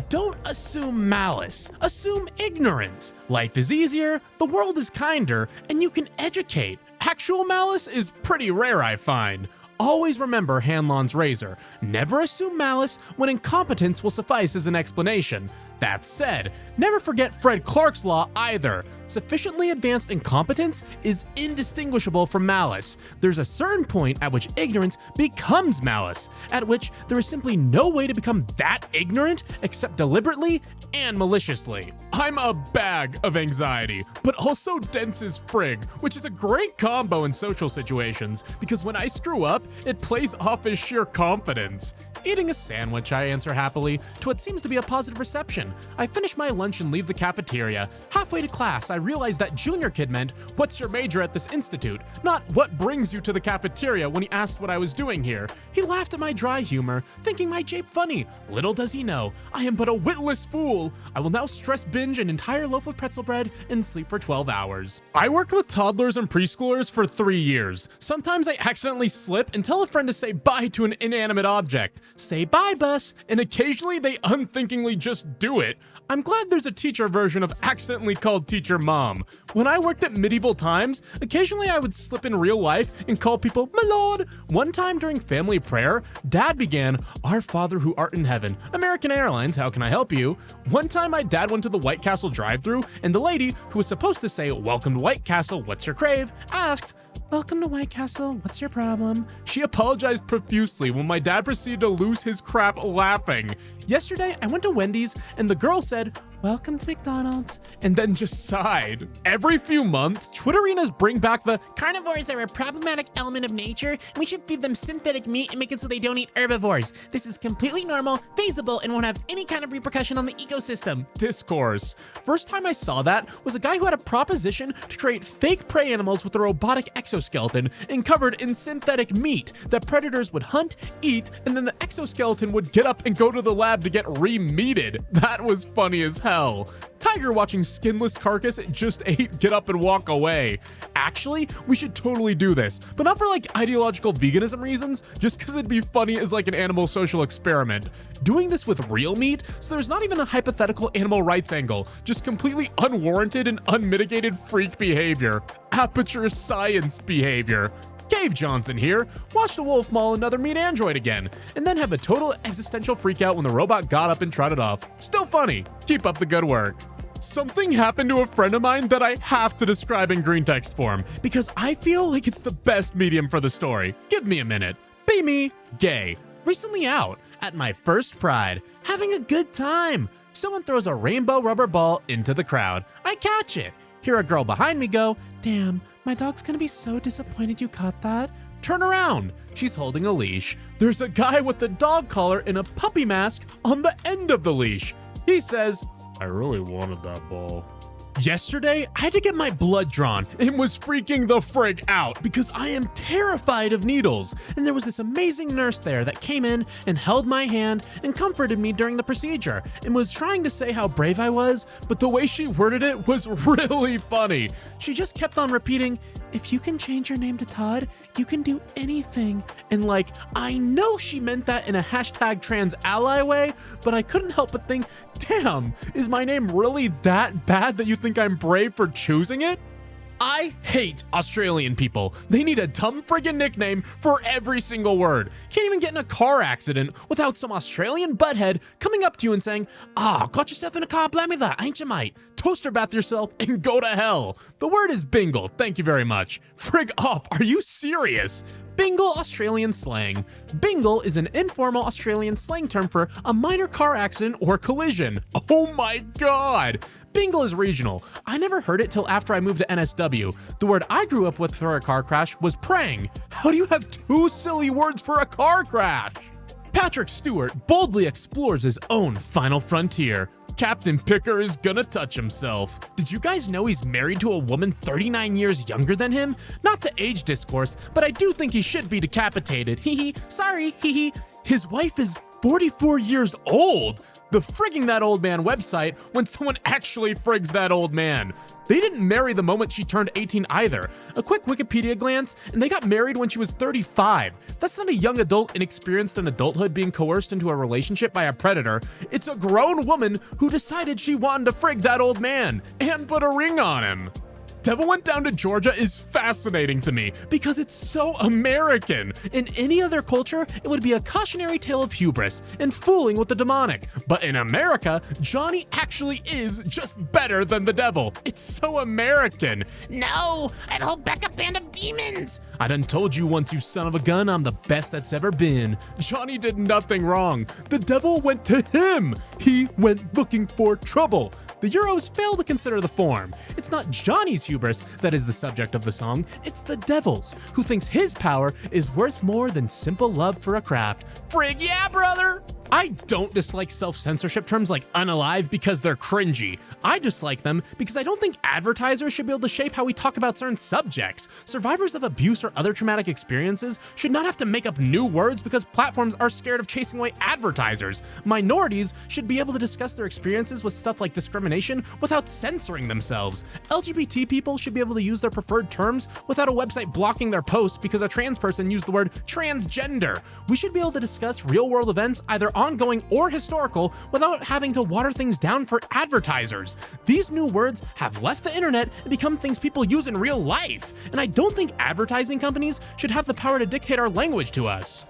Speaker 1: Don't assume malice, assume ignorance. Life is easier, the world is kinder, and you can educate. Actual malice is pretty rare, I find. Always remember Hanlon's razor. Never assume malice when incompetence will suffice as an explanation. That said, never forget Fred Clark's law either. Sufficiently advanced incompetence is indistinguishable from malice. There's a certain point at which ignorance becomes malice, at which there is simply no way to become that ignorant except deliberately and maliciously. I'm a bag of anxiety, but also dense as frig, which is a great combo in social situations because when I screw up, it plays off as sheer confidence. Eating a sandwich, I answer happily to what seems to be a positive reception. I finish my lunch and leave the cafeteria. Halfway to class, I realize that junior kid meant, "What's your major at this institute?" not "What brings you to the cafeteria" when he asked what I was doing here. He laughed at my dry humor, thinking my jape funny. Little does he know, I am but a witless fool. I will now stress binge an entire loaf of pretzel bread and sleep for 12 hours. I worked with toddlers and preschoolers for 3 years. Sometimes I accidentally slip and tell a friend to say bye to an inanimate object. Say bye, bus, and occasionally they unthinkingly just do it. I'm glad there's a teacher version of accidentally called teacher mom. When I worked at medieval times, occasionally I would slip in real life and call people my lord. One time during family prayer, dad began, "Our Father who art in heaven, American Airlines, how can I help you?" One time my dad went to the White Castle drive-thru and the lady, who was supposed to say, "Welcome to White Castle, what's your crave?" asked, "Welcome to White Castle, what's your problem?" She apologized profusely when my dad proceeded to lose his crap laughing. Yesterday, I went to Wendy's and the girl said, "Welcome to McDonald's," and then just sighed. Every few months, Twitterinas bring back the
Speaker 2: Carnivores are a problematic element of nature, and we should feed them synthetic meat and make it so they don't eat herbivores. This is completely normal, feasible, and won't have any kind of repercussion on the ecosystem.
Speaker 1: discourse. First time I saw that was a guy who had a proposition to create fake prey animals with a robotic exoskeleton and covered in synthetic meat that predators would hunt, eat, and then the exoskeleton would get up and go to the lab to get re-meated. That was funny as hell. Tiger watching skinless carcass it just ate get up and walk away. Actually, we should totally do this, but not for like ideological veganism reasons, just because it'd be funny as like an animal social experiment. Doing this with real meat, so there's not even a hypothetical animal rights angle, just completely unwarranted and unmitigated freak behavior. Aperture science behavior. Cave Johnson here, watched a wolf maul another meat android again, and then have a total existential freakout when the robot got up and trotted off. Still funny. Keep up the good work. Something happened to a friend of mine that I have to describe in green text form, because I feel like it's the best medium for the story. Give me a minute. Be me, gay. Recently out, at my first Pride, having a good time. Someone throws a rainbow rubber ball into the crowd. I catch it. Hear a girl behind me go, "Damn, my dog's gonna be so disappointed you caught that." Turn around. She's holding a leash. There's a guy with a dog collar and a puppy mask on the end of the leash. He says, "I really wanted that ball." Yesterday, I had to get my blood drawn and was freaking the frig out because I am terrified of needles. And there was this amazing nurse there that came in and held my hand and comforted me during the procedure and was trying to say how brave I was, but the way she worded it was really funny. She just kept on repeating, "If you can change your name to Todd, you can do anything." And like, I know she meant that in a hashtag trans ally way, but I couldn't help but think, damn, is my name really that bad that you think I'm brave for choosing it? I hate Australian people. They need a dumb friggin' nickname for every single word. Can't even get in a car accident without some Australian butthead coming up to you and saying, got yourself in a car, blame me that, ain't you, mate? Toaster bath yourself and go to hell. The word is bingle, thank you very much. Frig off, are you serious? Bingle Australian slang. Bingle is an informal Australian slang term for a minor car accident or collision. Oh my god! Bingle is regional. I never heard it till after I moved to NSW. The word I grew up with for a car crash was prang. How do you have two silly words for a car crash? Patrick Stewart boldly explores his own final frontier. Captain Picker is gonna touch himself. Did you guys know he's married to a woman 39 years younger than him? Not to age discourse, but I do think he should be decapitated. Hee sorry, hee. His wife is 44 years old. The frigging that old man website when someone actually frigs that old man. They didn't marry the moment she turned 18 either. A quick Wikipedia glance, and they got married when she was 35. That's not a young adult inexperienced in adulthood being coerced into a relationship by a predator. It's a grown woman who decided she wanted to frig that old man and put a ring on him. Devil Went Down to Georgia is fascinating to me because it's so American. In any other culture, it would be a cautionary tale of hubris and fooling with the demonic. But in America, Johnny actually is just better than the devil. It's so American.
Speaker 2: No, I'd hold back a band of demons.
Speaker 1: I done told you once, you son of a gun, I'm the best that's ever been. Johnny did nothing wrong. The devil went to him. He went looking for trouble. The Euros fail to consider the form. It's not Johnny's hubris that is the subject of the song, it's the devil's, who thinks his power is worth more than simple love for a craft. Frig yeah, brother! I don't dislike self-censorship terms like unalive because they're cringy. I dislike them because I don't think advertisers should be able to shape how we talk about certain subjects. Survivors of abuse or other traumatic experiences should not have to make up new words because platforms are scared of chasing away advertisers. Minorities should be able to discuss their experiences with stuff like discrimination without censoring themselves. LGBT people should be able to use their preferred terms without a website blocking their posts because a trans person used the word transgender. We should be able to discuss real-world events either ongoing or historical without having to water things down for advertisers. These new words have left the internet and become things people use in real life, and I don't think advertising companies should have the power to dictate our language to us.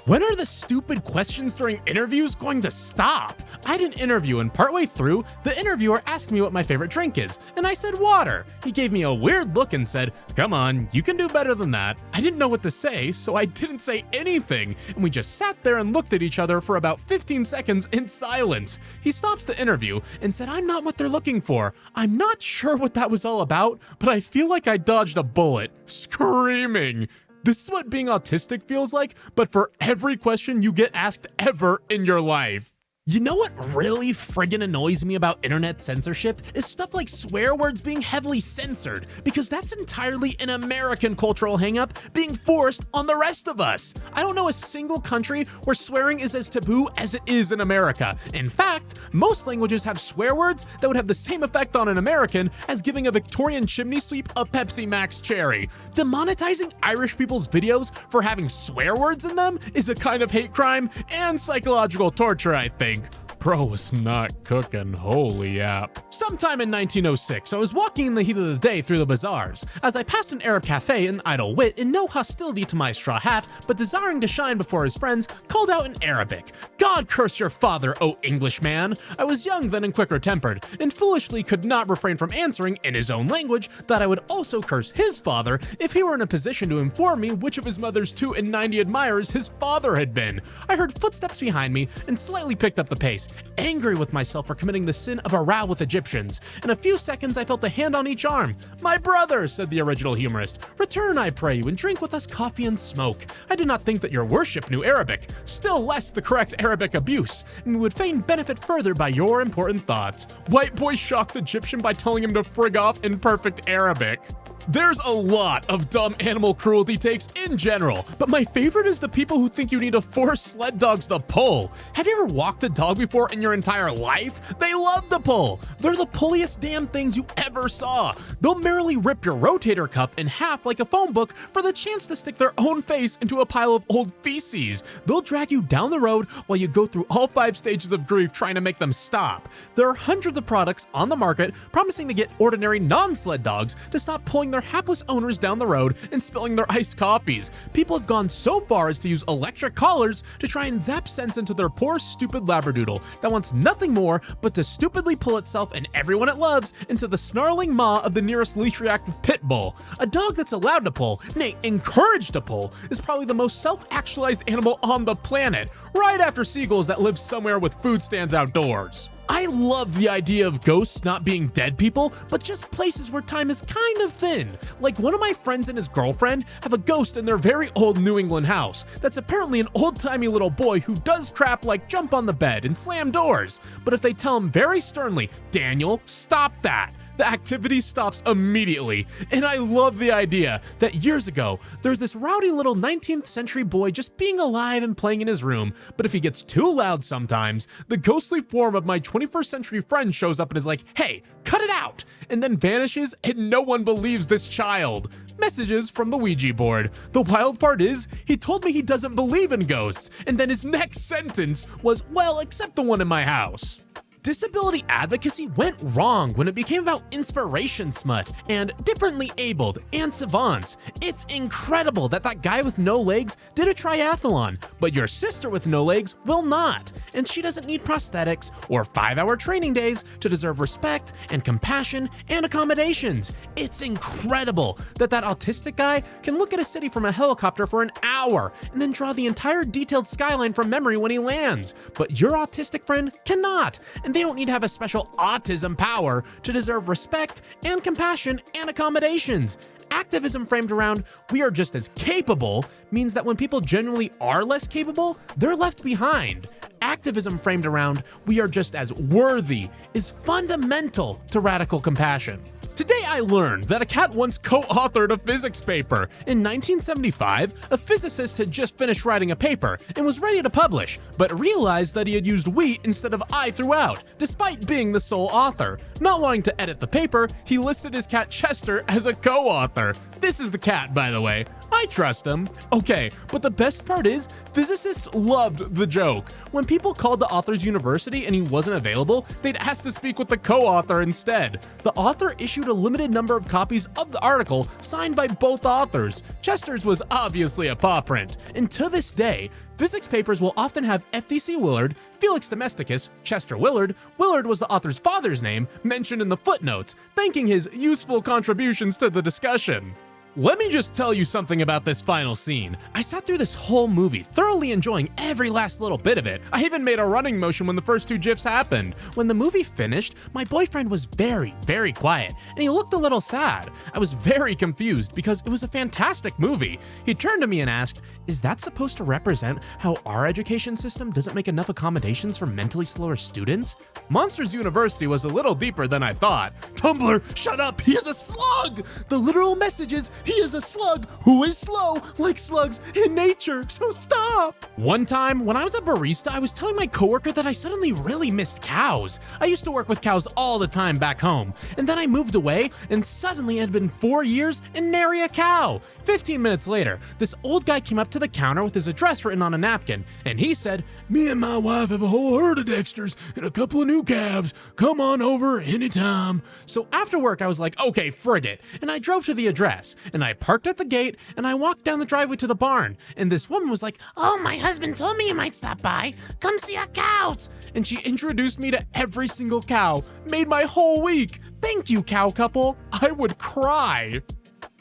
Speaker 1: When are the stupid questions during interviews going to stop? I had an interview and partway through, the interviewer asked me what my favorite drink is, and I said water. He gave me a weird look and said, "Come on, you can do better than that." I didn't know what to say, so I didn't say anything, and we just sat there and looked at each other for about 15 seconds in silence. He stops the interview and said, "I'm not what they're looking for." I'm not sure what that was all about, but I feel like I dodged a bullet, screaming. This is what being autistic feels like, but for every question you get asked ever in your life. You know what really friggin' annoys me about internet censorship is stuff like swear words being heavily censored, because that's entirely an American cultural hangup being forced on the rest of us. I don't know a single country where swearing is as taboo as it is in America. In fact, most languages have swear words that would have the same effect on an American as giving a Victorian chimney sweep a Pepsi Max cherry. Demonetizing Irish people's videos for having swear words in them is a kind of hate crime and psychological torture, I think. Bro was not cooking, holy app. Sometime in 1906, I was walking in the heat of the day through the bazaars. As I passed an Arab cafe, an idle wit, in no hostility to my straw hat, but desiring to shine before his friends, called out in Arabic, "God curse your father, O Englishman!" I was young then and quicker tempered, and foolishly could not refrain from answering in his own language that I would also curse his father if he were in a position to inform me which of his mother's 290 admirers his father had been. I heard footsteps behind me and slightly picked up the pace, angry with myself for committing the sin of a row with Egyptians. In a few seconds, I felt a hand on each arm. "My brother," said the original humorist, "return, I pray you, and drink with us coffee and smoke. I did not think that your worship knew Arabic, still less the correct Arabic abuse, and we would fain benefit further by your important thoughts." White boy shocks Egyptian by telling him to frig off in perfect Arabic. There's a lot of dumb animal cruelty takes in general, but my favorite is the people who think you need to force sled dogs to pull. Have you ever walked a dog before in your entire life? They love to pull. They're the pulliest damn things you ever saw. They'll merrily rip your rotator cuff in half like a phone book for the chance to stick their own face into a pile of old feces. They'll drag you down the road while you go through all 5 stages of grief trying to make them stop. There are hundreds of products on the market promising to get ordinary non-sled dogs to stop pulling their hapless owners down the road and spilling their iced coffees. People have gone so far as to use electric collars to try and zap sense into their poor, stupid labradoodle that wants nothing more but to stupidly pull itself and everyone it loves into the snarling maw of the nearest least reactive pit bull. A dog that's allowed to pull, nay, encouraged to pull, is probably the most self-actualized animal on the planet, right after seagulls that live somewhere with food stands outdoors. I love the idea of ghosts not being dead people, but just places where time is kind of thin. Like one of my friends and his girlfriend have a ghost in their very old New England house that's apparently an old-timey little boy who does crap like jump on the bed and slam doors. But if they tell him very sternly, "Daniel, stop that," the activity stops immediately. And I love the idea that years ago, there's this rowdy little 19th century boy just being alive and playing in his room, but if he gets too loud sometimes, the ghostly form of my 21st century friend shows up and is like, "Hey, cut it out," and then vanishes, and no one believes this child. Messages from the Ouija board. The wild part is, he told me he doesn't believe in ghosts, and then his next sentence was, "Well, except the one in my house." Disability advocacy went wrong when it became about inspiration smut and differently abled and savants. It's incredible that that guy with no legs did a triathlon, but your sister with no legs will not, and she doesn't need prosthetics or 5-hour training days to deserve respect and compassion and accommodations. It's incredible that that autistic guy can look at a city from a helicopter for an hour and then draw the entire detailed skyline from memory when he lands, but your autistic friend cannot, and they don't need to have a special autism power to deserve respect and compassion and accommodations. Activism framed around "we are just as capable" means that when people genuinely are less capable, they're left behind. Activism framed around "we are just as worthy" is fundamental to radical compassion. Today I learned that a cat once co-authored a physics paper. In 1975, a physicist had just finished writing a paper and was ready to publish, but realized that he had used "we" instead of "I" throughout, despite being the sole author. Not wanting to edit the paper, he listed his cat Chester as a co-author. This is the cat, by the way. I trust him. Okay, but the best part is, physicists loved the joke. When people called the author's university and he wasn't available, they'd ask to speak with the co-author instead. The author issued a limited number of copies of the article signed by both authors. Chester's was obviously a paw print, and to this day, physics papers will often have FDC Willard, Felix Domesticus, Chester Willard was the author's father's name, mentioned in the footnotes, thanking his useful contributions to the discussion. Let me just tell you something about this final scene. I sat through this whole movie, thoroughly enjoying every last little bit of it. I even made a running motion when the first 2 GIFs happened. When the movie finished, my boyfriend was very, very quiet, and he looked a little sad. I was very confused because it was a fantastic movie. He turned to me and asked, "Is that supposed to represent how our education system doesn't make enough accommodations for mentally slower students?" Monsters University was a little deeper than I thought. "Tumblr, shut up, he is a slug!" The literal message is, he is a slug who is slow like slugs in nature, so stop! One time, when I was a barista, I was telling my coworker that I suddenly really missed cows. I used to work with cows all the time back home, and then I moved away, and suddenly it had been 4 years and nary a cow. 15 minutes later, this old guy came up to the counter with his address written on a napkin, and he said, "Me and my wife have a whole herd of Dexters and a couple of new calves. Come on over anytime." So after work, I was like, okay, frig it, and I drove to the address, and I parked at the gate, and I walked down the driveway to the barn, and this woman was like,
Speaker 2: "Oh, my husband told me you might stop by. Come see our cows."
Speaker 1: and she introduced me to every single cow. Made my whole week. Thank you, cow couple. I would cry.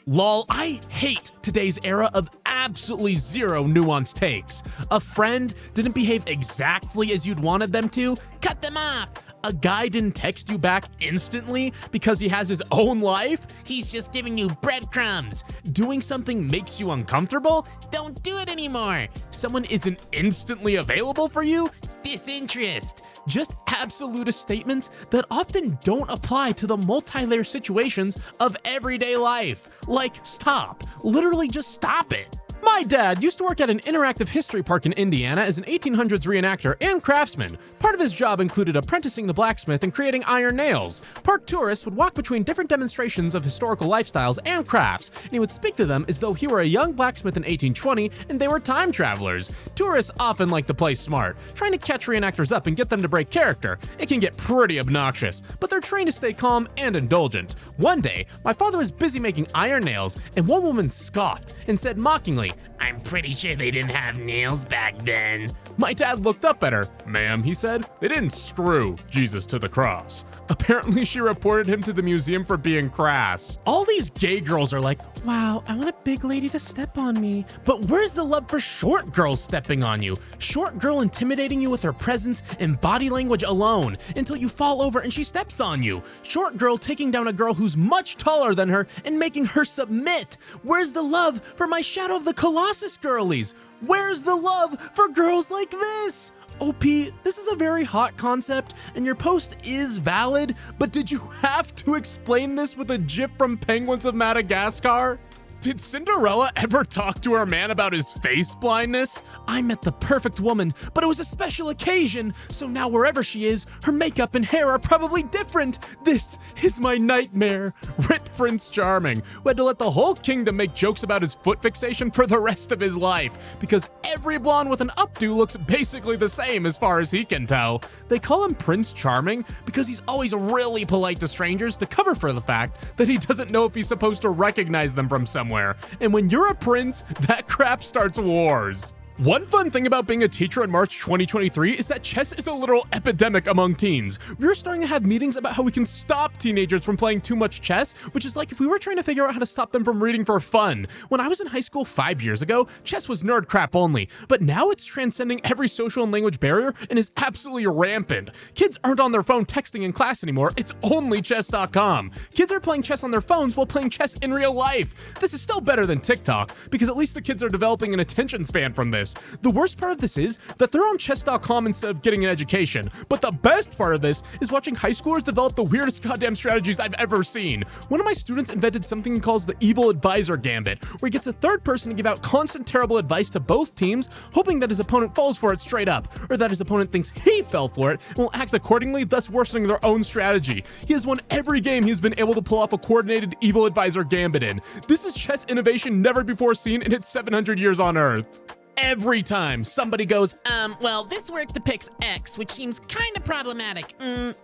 Speaker 1: Lol, I hate today's era of absolutely zero nuanced takes. A friend didn't behave exactly as you'd wanted them to? Cut them off. A guy didn't text you back instantly because he has his own life?
Speaker 2: He's just giving you breadcrumbs.
Speaker 1: Doing something makes you uncomfortable?
Speaker 2: Don't do it anymore.
Speaker 1: Someone isn't instantly available for you?
Speaker 2: Disinterest.
Speaker 1: Just absolutist statements that often don't apply to the multi-layer situations of everyday life. Like, stop. Literally just stop it. My dad used to work at an interactive history park in Indiana as an 1800s reenactor and craftsman. Part of his job included apprenticing the blacksmith and creating iron nails. Park tourists would walk between different demonstrations of historical lifestyles and crafts, and he would speak to them as though he were a young blacksmith in 1820 and they were time travelers. Tourists often like to play smart, trying to catch reenactors up and get them to break character. It can get pretty obnoxious, but they're trained to stay calm and indulgent. One day, my father was busy making iron nails, and one woman scoffed and said mockingly,
Speaker 2: I'm pretty sure they didn't have nails back then.
Speaker 1: My dad looked up at her. Ma'am, he said, they didn't screw Jesus to the cross. Apparently, she reported him to the museum for being crass. All these gay girls are like, wow, I want a big lady to step on me. But where's the love for short girls stepping on you? Short girl intimidating you with her presence and body language alone until you fall over and she steps on you. Short girl taking down a girl who's much taller than her and making her submit. Where's the love for my Shadow of the Colossus girlies? Where's the love for girls like this? OP, this is a very hot concept, and your post is valid, but did you have to explain this with a gif from Penguins of Madagascar? Did Cinderella ever talk to her man about his face blindness? I met the perfect woman, but it was a special occasion, so now wherever she is, her makeup and hair are probably different. This is my nightmare. Rip Prince Charming, who had to let the whole kingdom make jokes about his foot fixation for the rest of his life, because every blonde with an updo looks basically the same as far as he can tell. They call him Prince Charming because he's always really polite to strangers to cover for the fact that he doesn't know if he's supposed to recognize them from somewhere. And when you're a prince, that crap starts wars. One fun thing about being a teacher in March 2023 is that chess is a literal epidemic among teens. We're starting to have meetings about how we can stop teenagers from playing too much chess, which is like if we were trying to figure out how to stop them from reading for fun. When I was in high school 5 years ago, chess was nerd crap only, but now it's transcending every social and language barrier and is absolutely rampant. Kids aren't on their phone texting in class anymore, it's only chess.com. Kids are playing chess on their phones while playing chess in real life. This is still better than TikTok, because at least the kids are developing an attention span from this. The worst part of this is that they're on chess.com instead of getting an education, but the best part of this is watching high schoolers develop the weirdest goddamn strategies I've ever seen. One of my students invented something he calls the evil advisor gambit, where he gets a third person to give out constant terrible advice to both teams, hoping that his opponent falls for it straight up, or that his opponent thinks he fell for it and will act accordingly, thus worsening their own strategy. He has won every game he's been able to pull off a coordinated evil advisor gambit in. This is chess innovation never before seen in its 700 years on Earth. Every time somebody goes,
Speaker 2: well, this work depicts X, which seems kind of problematic.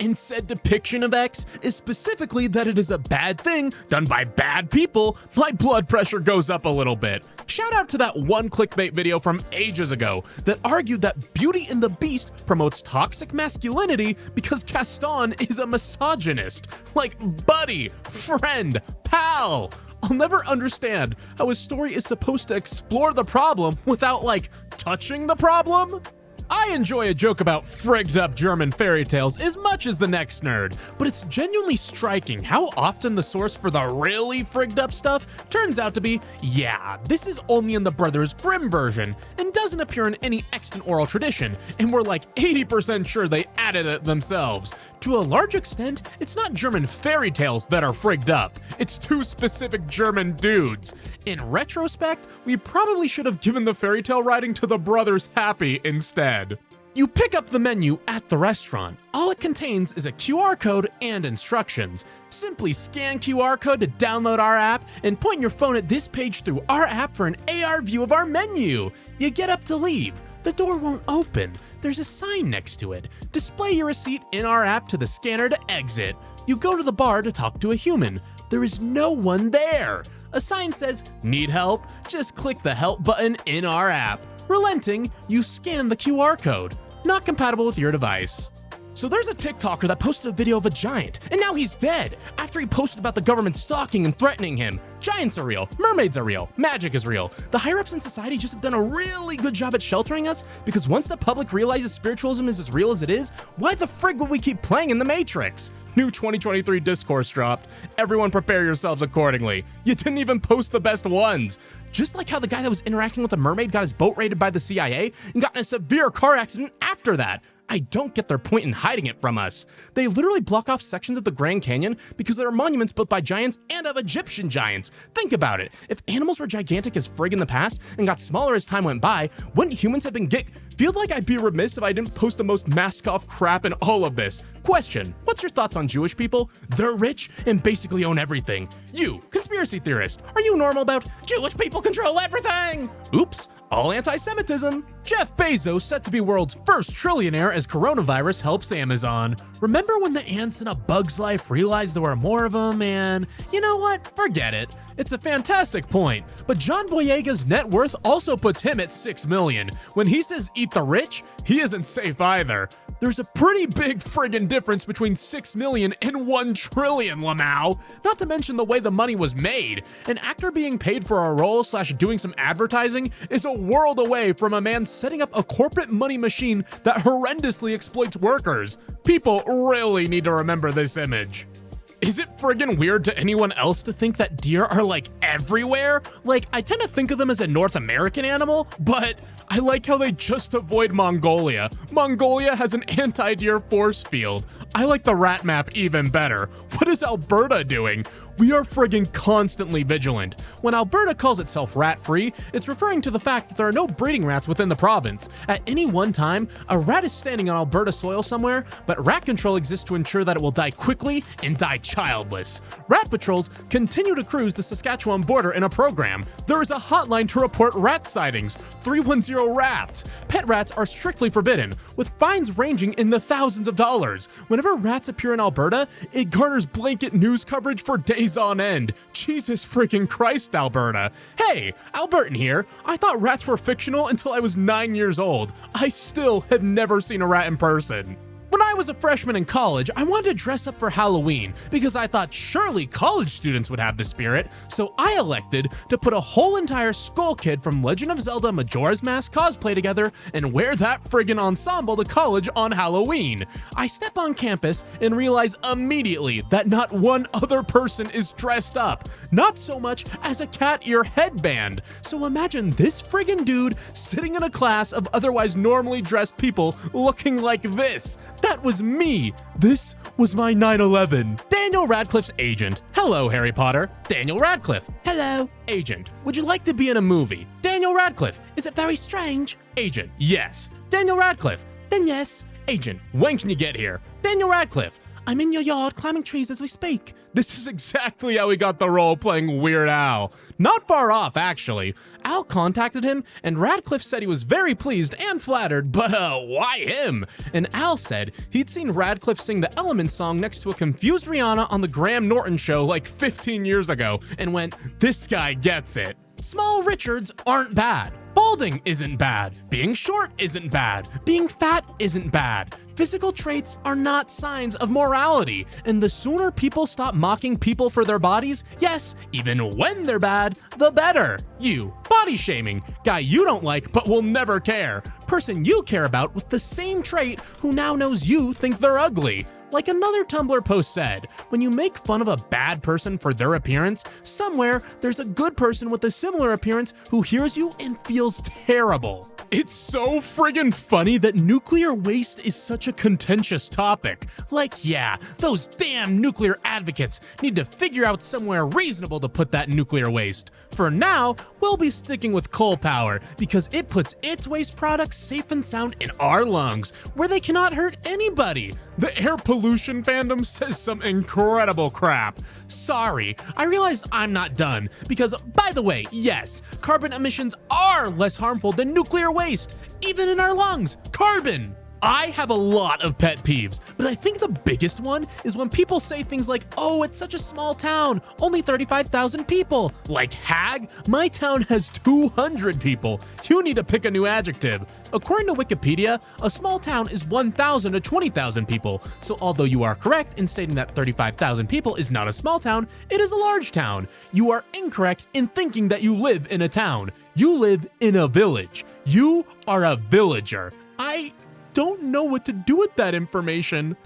Speaker 1: And said depiction of X is specifically that it is a bad thing done by bad people, my blood pressure goes up a little bit. Shout out to that one clickbait video from ages ago that argued that Beauty and the Beast promotes toxic masculinity because Gaston is a misogynist. Like, buddy, friend, pal. I'll never understand how a story is supposed to explore the problem without, like, touching the problem. I enjoy a joke about frigged up German fairy tales as much as the next nerd, but it's genuinely striking how often the source for the really frigged up stuff turns out to be, yeah, this is only in the Brothers Grimm version and doesn't appear in any extant oral tradition, and we're like 80% sure they added it themselves. To a large extent, it's not German fairy tales that are frigged up, it's two specific German dudes. In retrospect, we probably should have given the fairy tale writing to the Brothers Happy instead. You pick up the menu at the restaurant. All it contains is a QR code and instructions. Simply scan QR code to download our app and point your phone at this page through our app for an AR view of our menu. You get up to leave. The door won't open. There's a sign next to it. Display your receipt in our app to the scanner to exit. You go to the bar to talk to a human. There is no one there. A sign says, "Need help? Just click the help button in our app." Relenting, you scan the QR code. Not compatible with your device. So there's a TikToker that posted a video of a giant, and now he's dead after he posted about the government stalking and threatening him. Giants are real, mermaids are real, magic is real. The higher-ups in society just have done a really good job at sheltering us, because once the public realizes spiritualism is as real as it is, why the frig would we keep playing in the Matrix? New 2023 discourse dropped. Everyone prepare yourselves accordingly. You didn't even post the best ones. Just like how the guy that was interacting with a mermaid got his boat raided by the CIA and got in a severe car accident after that. I don't get their point in hiding it from us. They literally block off sections of the Grand Canyon because there are monuments built by giants and of Egyptian giants. Think about it. If animals were gigantic as frig in the past and got smaller as time went by, wouldn't humans have been Feel like I'd be remiss if I didn't post the most mask-off crap in all of this. Question, what's your thoughts on Jewish people? They're rich and basically own everything. You, conspiracy theorist, are you normal about Jewish people control everything? Oops, all anti-Semitism. Jeff Bezos set to be world's first trillionaire as coronavirus helps Amazon. Remember when the ants in A Bug's Life realized there were more of them and, you know what, forget it. It's a fantastic point, but John Boyega's net worth also puts him at $6 million. When he says eat the rich, he isn't safe either. There's a pretty big friggin' difference between 6 million and 1 trillion, Lamau. Not to mention the way the money was made. An actor being paid for a role / doing some advertising is a world away from a man setting up a corporate money machine that horrendously exploits workers. People really need to remember this image. Is it friggin' weird to anyone else to think that deer are like everywhere? Like, I tend to think of them as a North American animal, but I like how they just avoid Mongolia. Mongolia has an anti-deer force field. I like the rat map even better. What is Alberta doing? We are friggin' constantly vigilant. When Alberta calls itself rat-free, it's referring to the fact that there are no breeding rats within the province. At any one time, a rat is standing on Alberta soil somewhere, but rat control exists to ensure that it will die quickly and die childless. Rat patrols continue to cruise the Saskatchewan border in a program. There is a hotline to report rat sightings, 310-RATS. Pet rats are strictly forbidden, with fines ranging in the thousands of dollars. Whenever rats appear in Alberta, it garners blanket news coverage for days on end. Jesus freaking Christ, Alberta. Hey, Albertan here. I thought rats were fictional until I was 9 years old. I still have never seen a rat in person. When I was a freshman in college, I wanted to dress up for Halloween because I thought surely college students would have the spirit, so I elected to put a whole entire Skull Kid from Legend of Zelda Majora's Mask cosplay together and wear that friggin' ensemble to college on Halloween. I step on campus and realize immediately that not one other person is dressed up, not so much as a cat ear headband. So imagine this friggin' dude sitting in a class of otherwise normally dressed people looking like this. That was me. This was my 9/11. Daniel Radcliffe's agent. Hello, Harry Potter. Daniel Radcliffe.
Speaker 2: Hello.
Speaker 1: Agent. Would you like to be in a movie? Daniel Radcliffe.
Speaker 2: Is it very strange?
Speaker 1: Agent. Yes. Daniel Radcliffe.
Speaker 2: Then yes.
Speaker 1: Agent. When can you get here? Daniel Radcliffe.
Speaker 2: I'm in your yard climbing trees as we speak.
Speaker 1: This is exactly how he got the role playing Weird Al. Not far off, actually. Al contacted him, and Radcliffe said he was very pleased and flattered, but why him? And Al said he'd seen Radcliffe sing the Elements song next to a confused Rihanna on the Graham Norton show like 15 years ago, and went, this guy gets it. Small Richards aren't bad. Balding isn't bad. Being short isn't bad. Being fat isn't bad. Physical traits are not signs of morality, and the sooner people stop mocking people for their bodies, yes, even when they're bad, the better. You, body shaming, guy you don't like but will never care, person you care about with the same trait who now knows you think they're ugly. Like another Tumblr post said, when you make fun of a bad person for their appearance, somewhere there's a good person with a similar appearance who hears you and feels terrible. It's so friggin' funny that nuclear waste is such a contentious topic. Like, yeah, those damn nuclear advocates need to figure out somewhere reasonable to put that nuclear waste. For now, we'll be sticking with coal power because it puts its waste products safe and sound in our lungs, where they cannot hurt anybody. The air pollution fandom says some incredible crap. Sorry, I realize I'm not done, because, by the way, yes, carbon emissions are less harmful than nuclear waste, even in our lungs. Carbon! I have a lot of pet peeves, but I think the biggest one is when people say things like, oh, it's such a small town, only 35,000 people. Like, hag, my town has 200 people. You need to pick a new adjective. According to Wikipedia, a small town is 1,000 to 20,000 people. So although you are correct in stating that 35,000 people is not a small town, it is a large town. You are incorrect in thinking that you live in a town. You live in a village. You are a villager. I don't know what to do with that information.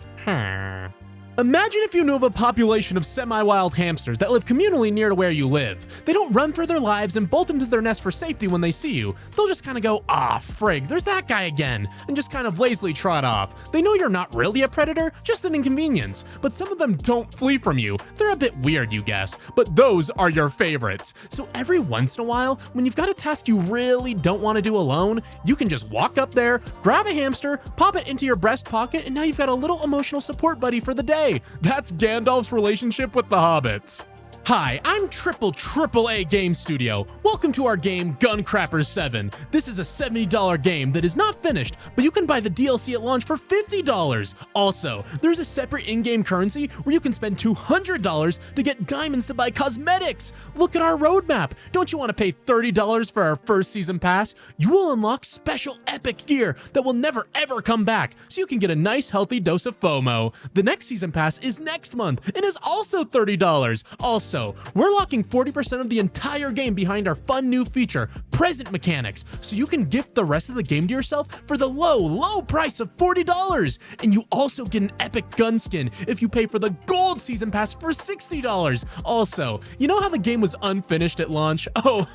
Speaker 1: Imagine if you knew of a population of semi-wild hamsters that live communally near to where you live. They don't run for their lives and bolt into their nest for safety when they see you. They'll just kind of go, "Ah, frig, there's that guy again," and just kind of lazily trot off. They know you're not really a predator, just an inconvenience. But some of them don't flee from you. They're a bit weird, you guess, but those are your favorites. So every once in a while, when you've got a task you really don't want to do alone, you can just walk up there, grab a hamster, pop it into your breast pocket, and now you've got a little emotional support buddy for the day. That's Gandalf's relationship with the hobbits. Hi, I'm AAA Game Studio. Welcome to our game Guncrappers 7. This is a $70 game that is not finished, but you can buy the DLC at launch for $50. Also, there's a separate in-game currency where you can spend $200 to get diamonds to buy cosmetics. Look at our roadmap. Don't you want to pay $30 for our first season pass? You will unlock special epic gear that will never ever come back, so you can get a nice healthy dose of FOMO. The next season pass is next month and is also $30. Also, we're locking 40% of the entire game behind our fun new feature, Present Mechanics, so you can gift the rest of the game to yourself for the low price of $40. And you also get an epic gun skin if you pay for the Gold Season Pass for $60. Also, you know how the game was unfinished at launch? Oh,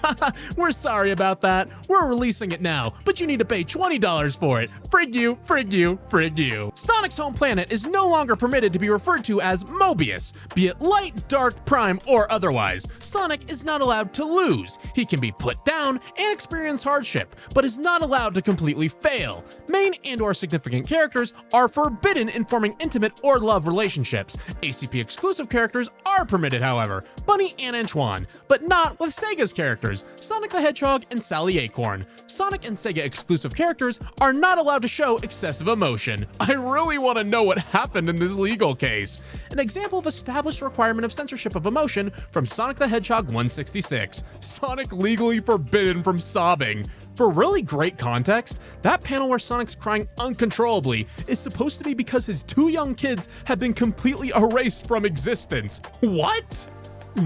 Speaker 1: we're sorry about that. We're releasing it now, but you need to pay $20 for it. Frig you, frig you, frig you. Sonic's home planet is no longer permitted to be referred to as Mobius, be it light, dark, prime, or otherwise. Sonic is not allowed to lose. He can be put down and experience hardship, but is not allowed to completely fail. Main and/or significant characters are forbidden in forming intimate or love relationships. ACP exclusive characters are permitted, however, Bunny and Antoine, but not with Sega's characters, Sonic the Hedgehog and Sally Acorn. Sonic and Sega exclusive characters are not allowed to show excessive emotion. I really want to know what happened in this legal case. An example of established requirement of censorship of emotion from Sonic the Hedgehog 166. Sonic legally forbidden from sobbing. For really great context, that panel where Sonic's crying uncontrollably is supposed to be because his two young kids have been completely erased from existence. What?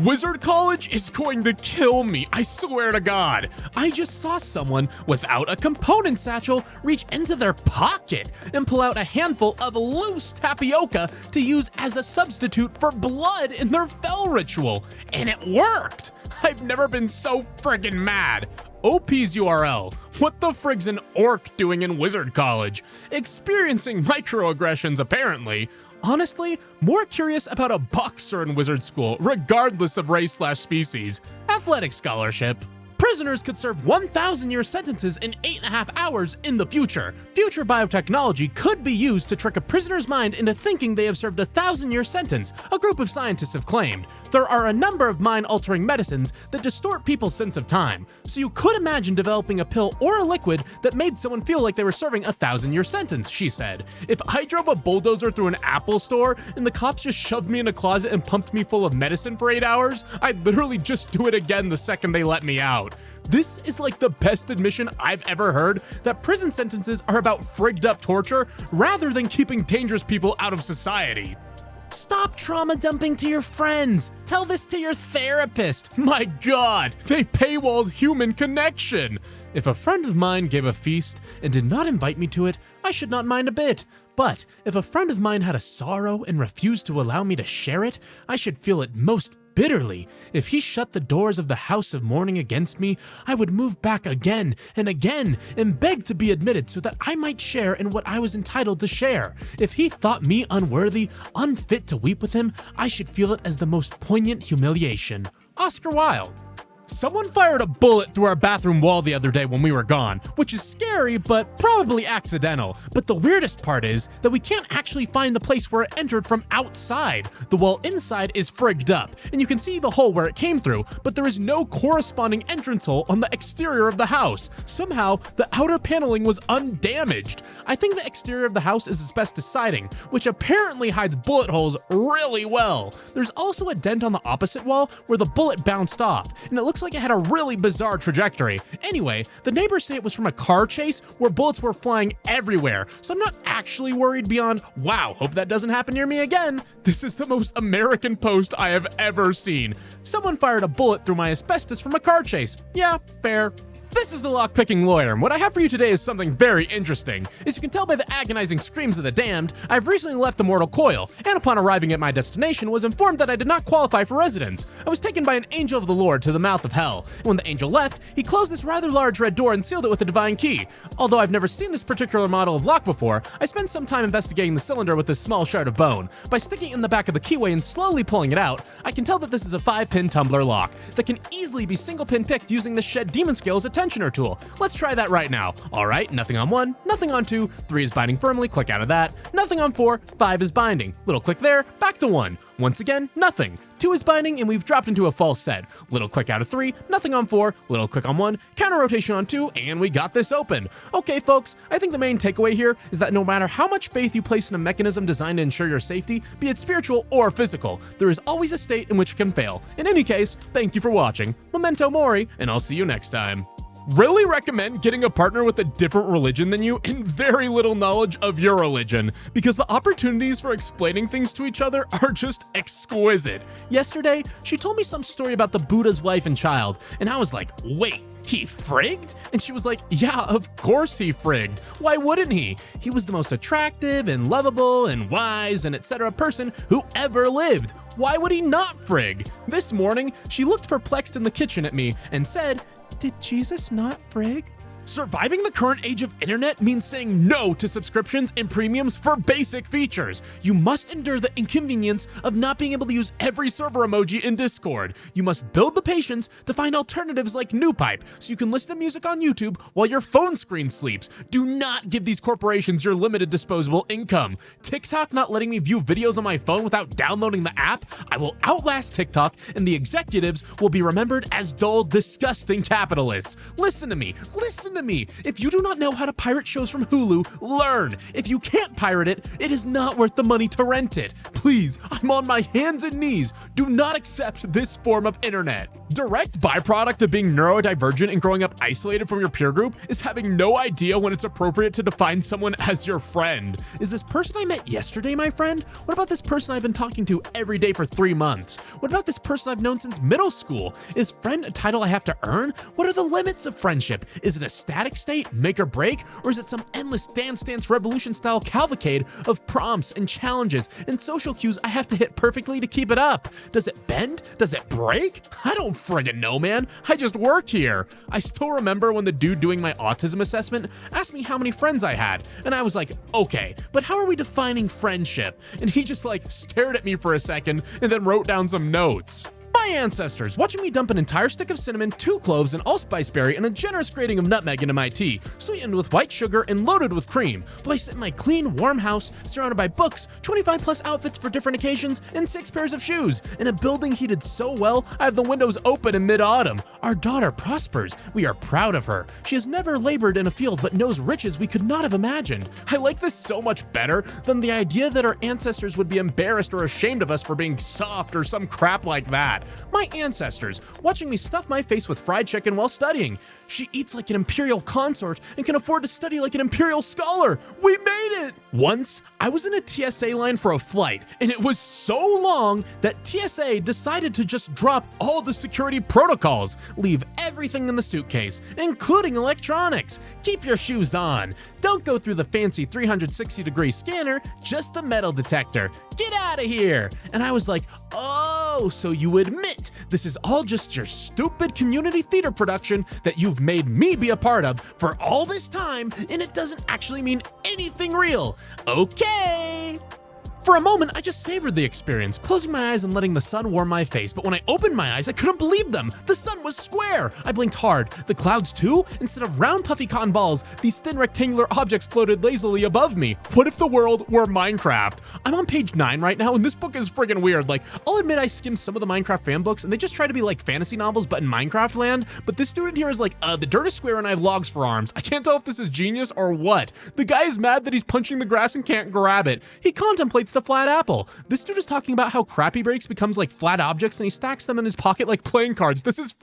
Speaker 1: Wizard College is going to kill me, I swear to God. I just saw someone without a component satchel reach into their pocket and pull out a handful of loose tapioca to use as a substitute for blood in their fell ritual. And it worked! I've never been so friggin' mad. OP's URL. What the frig's an orc doing in Wizard College? Experiencing microaggressions, apparently. Honestly, more curious about a boxer in Wizard School, regardless of race/species. Athletic scholarship. Prisoners could serve 1,000-year sentences in 8.5 hours in the future. Future biotechnology could be used to trick a prisoner's mind into thinking they have served a 1,000-year sentence, a group of scientists have claimed. There are a number of mind-altering medicines that distort people's sense of time, so you could imagine developing a pill or a liquid that made someone feel like they were serving a 1,000-year sentence, she said. If I drove a bulldozer through an Apple store and the cops just shoved me in a closet and pumped me full of medicine for 8 hours, I'd literally just do it again the second they let me out. This is like the best admission I've ever heard that prison sentences are about frigged up torture rather than keeping dangerous people out of society. Stop trauma dumping to your friends. Tell this to your therapist. My God, they paywalled human connection. If a friend of mine gave a feast and did not invite me to it, I should not mind a bit. But if a friend of mine had a sorrow and refused to allow me to share it, I should feel it most bitterly. If he shut the doors of the house of mourning against me, I would move back again and again and beg to be admitted so that I might share in what I was entitled to share. If he thought me unworthy, unfit to weep with him, I should feel it as the most poignant humiliation. Oscar Wilde. Someone fired a bullet through our bathroom wall the other day when we were gone, which is scary, but probably accidental. But the weirdest part is that we can't actually find the place where it entered from outside. The wall inside is frigged up, and you can see the hole where it came through, but there is no corresponding entrance hole on the exterior of the house. Somehow, the outer paneling was undamaged. I think the exterior of the house is asbestos siding, which apparently hides bullet holes really well. There's also a dent on the opposite wall where the bullet bounced off, and it looks like it had a really bizarre trajectory. Anyway, the neighbors say it was from a car chase where bullets were flying everywhere, so I'm not actually worried beyond, wow, hope that doesn't happen near me again. This is the most American post I have ever seen. Someone fired a bullet through my asbestos from a car chase. Yeah, fair. This is the Lockpicking Lawyer, and what I have for you today is something very interesting. As you can tell by the agonizing screams of the damned, I've recently left the mortal coil, and upon arriving at my destination was informed that I did not qualify for residence. I was taken by an angel of the Lord to the mouth of hell, and when the angel left, he closed this rather large red door and sealed it with a divine key. Although I've never seen this particular model of lock before, I spent some time investigating the cylinder with this small shard of bone. By sticking it in the back of the keyway and slowly pulling it out, I can tell that this is a 5-pin tumbler lock that can easily be single-pin picked using the Shed Demon Scale as a tensioner tool. Let's try that right now. Alright, nothing on 1, nothing on 2, 3 is binding firmly, click out of that, nothing on 4, 5 is binding, little click there, back to 1. Once again, nothing. 2 is binding, and we've dropped into a false set. Little click out of 3, nothing on 4, little click on 1, counter rotation on 2, and we got this open. Okay, folks, I think the main takeaway here is that no matter how much faith you place in a mechanism designed to ensure your safety, be it spiritual or physical, there is always a state in which it can fail. In any case, thank you for watching. Memento mori, and I'll see you next time. Really recommend getting a partner with a different religion than you and very little knowledge of your religion, because the opportunities for explaining things to each other are just exquisite. Yesterday, she told me some story about the Buddha's wife and child, and I was like, wait, he frigged? And she was like, yeah, of course he frigged. Why wouldn't he? He was the most attractive and lovable and wise and etc. person who ever lived. Why would he not frig? This morning, she looked perplexed in the kitchen at me and said, did Jesus not frig? Surviving the current age of internet means saying no to subscriptions and premiums for basic features. You must endure the inconvenience of not being able to use every server emoji in Discord. You must build the patience to find alternatives like NewPipe so you can listen to music on YouTube while your phone screen sleeps. Do not give these corporations your limited disposable income. TikTok not letting me view videos on my phone without downloading the app? I will outlast TikTok, and the executives will be remembered as dull, disgusting capitalists. Listen to me. If you do not know how to pirate shows from Hulu, learn. If you can't pirate it, it is not worth the money to rent it. Please, I'm on my hands and knees. Do not accept this form of internet. Direct byproduct of being neurodivergent and growing up isolated from your peer group is having no idea when it's appropriate to define someone as your friend. Is this person I met yesterday my friend? What about this person I've been talking to every day for 3 months? What about this person I've known since middle school? Is friend a title I have to earn? What are the limits of friendship? Is it a static state, make or break, or is it some endless Dance Dance Revolution style cavalcade of prompts and challenges and social cues I have to hit perfectly to keep it up? Does it bend? Does it break? I don't friggin' know, man. I just work here. I still remember when the dude doing my autism assessment asked me how many friends I had, and I was like, okay, but how are we defining friendship? And he just like stared at me for a second and then wrote down some notes. My ancestors, watching me dump an entire stick of cinnamon, 2 cloves, an allspice berry, and a generous grating of nutmeg into my tea, sweetened with white sugar and loaded with cream, while I sit in my clean, warm house, surrounded by books, 25 plus outfits for different occasions, and 6 pairs of shoes, in a building heated so well, I have the windows open in mid-autumn. Our daughter prospers. We are proud of her. She has never labored in a field but knows riches we could not have imagined. I like this so much better than the idea that our ancestors would be embarrassed or ashamed of us for being soft or some crap like that. My ancestors, watching me stuff my face with fried chicken while studying. She eats like an imperial consort and can afford to study like an imperial scholar. We made it! Once, I was in a TSA line for a flight, and it was so long that TSA decided to just drop all the security protocols, leave everything in the suitcase, including electronics. Keep your shoes on. Don't go through the fancy 360-degree scanner, just the metal detector. Get out of here! And I was like, oh, so you admit this is all just your stupid community theater production that you've made me be a part of for all this time, and it doesn't actually mean anything real. Okay. For a moment, I just savored the experience, closing my eyes and letting the sun warm my face, but when I opened my eyes, I couldn't believe them. The sun was square! I blinked hard. The clouds too? Instead of round puffy cotton balls, these thin rectangular objects floated lazily above me. What if the world were Minecraft? I'm on page 9 right now, and this book is friggin' weird. Like, I'll admit I skimmed some of the Minecraft fan books, and they just try to be like fantasy novels, but in Minecraft land, but this student here is like, the dirt is square and I have logs for arms. I can't tell if this is genius or what. The guy is mad that he's punching the grass and can't grab it. He contemplates a flat apple. This dude is talking about how Crappy Breaks becomes like flat objects and he stacks them in his pocket like playing cards. This is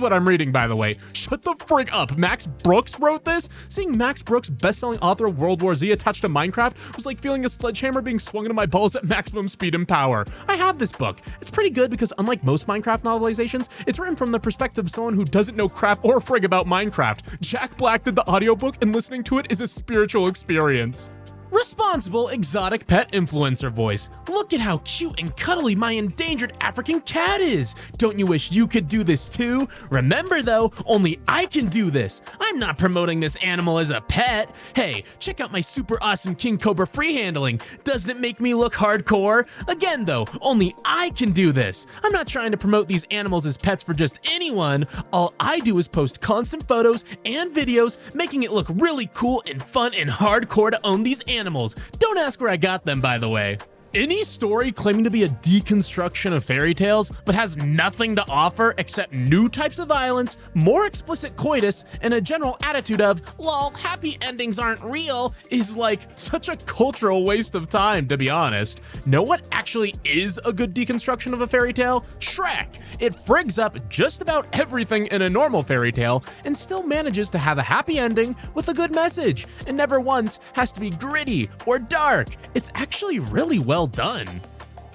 Speaker 1: what I'm reading, by the way. Shut the frig up. Max Brooks wrote this? Seeing Max Brooks, best-selling author of World War Z, attached to Minecraft was like feeling a sledgehammer being swung into my balls at maximum speed and power. I have this book. It's pretty good because unlike most Minecraft novelizations, it's written from the perspective of someone who doesn't know crap or frig about Minecraft. Jack Black did the audiobook and listening to it is a spiritual experience. Responsible exotic pet influencer voice. Look at how cute and cuddly my endangered African cat is. Don't you wish you could do this too? Remember though, only I can do this. I'm not promoting this animal as a pet. Hey, check out my super awesome King Cobra free handling. Doesn't it make me look hardcore? Again though, only I can do this. I'm not trying to promote these animals as pets for just anyone. All I do is post constant photos and videos, making it look really cool and fun and hardcore to own these animals. Don't ask where I got them, by the way. Any story claiming to be a deconstruction of fairy tales, but has nothing to offer except new types of violence, more explicit coitus, and a general attitude of, lol, happy endings aren't real, is like such a cultural waste of time, to be honest. Know what actually is a good deconstruction of a fairy tale? Shrek! It frigs up just about everything in a normal fairy tale, and still manages to have a happy ending with a good message, and never once has to be gritty or dark. It's actually really well done.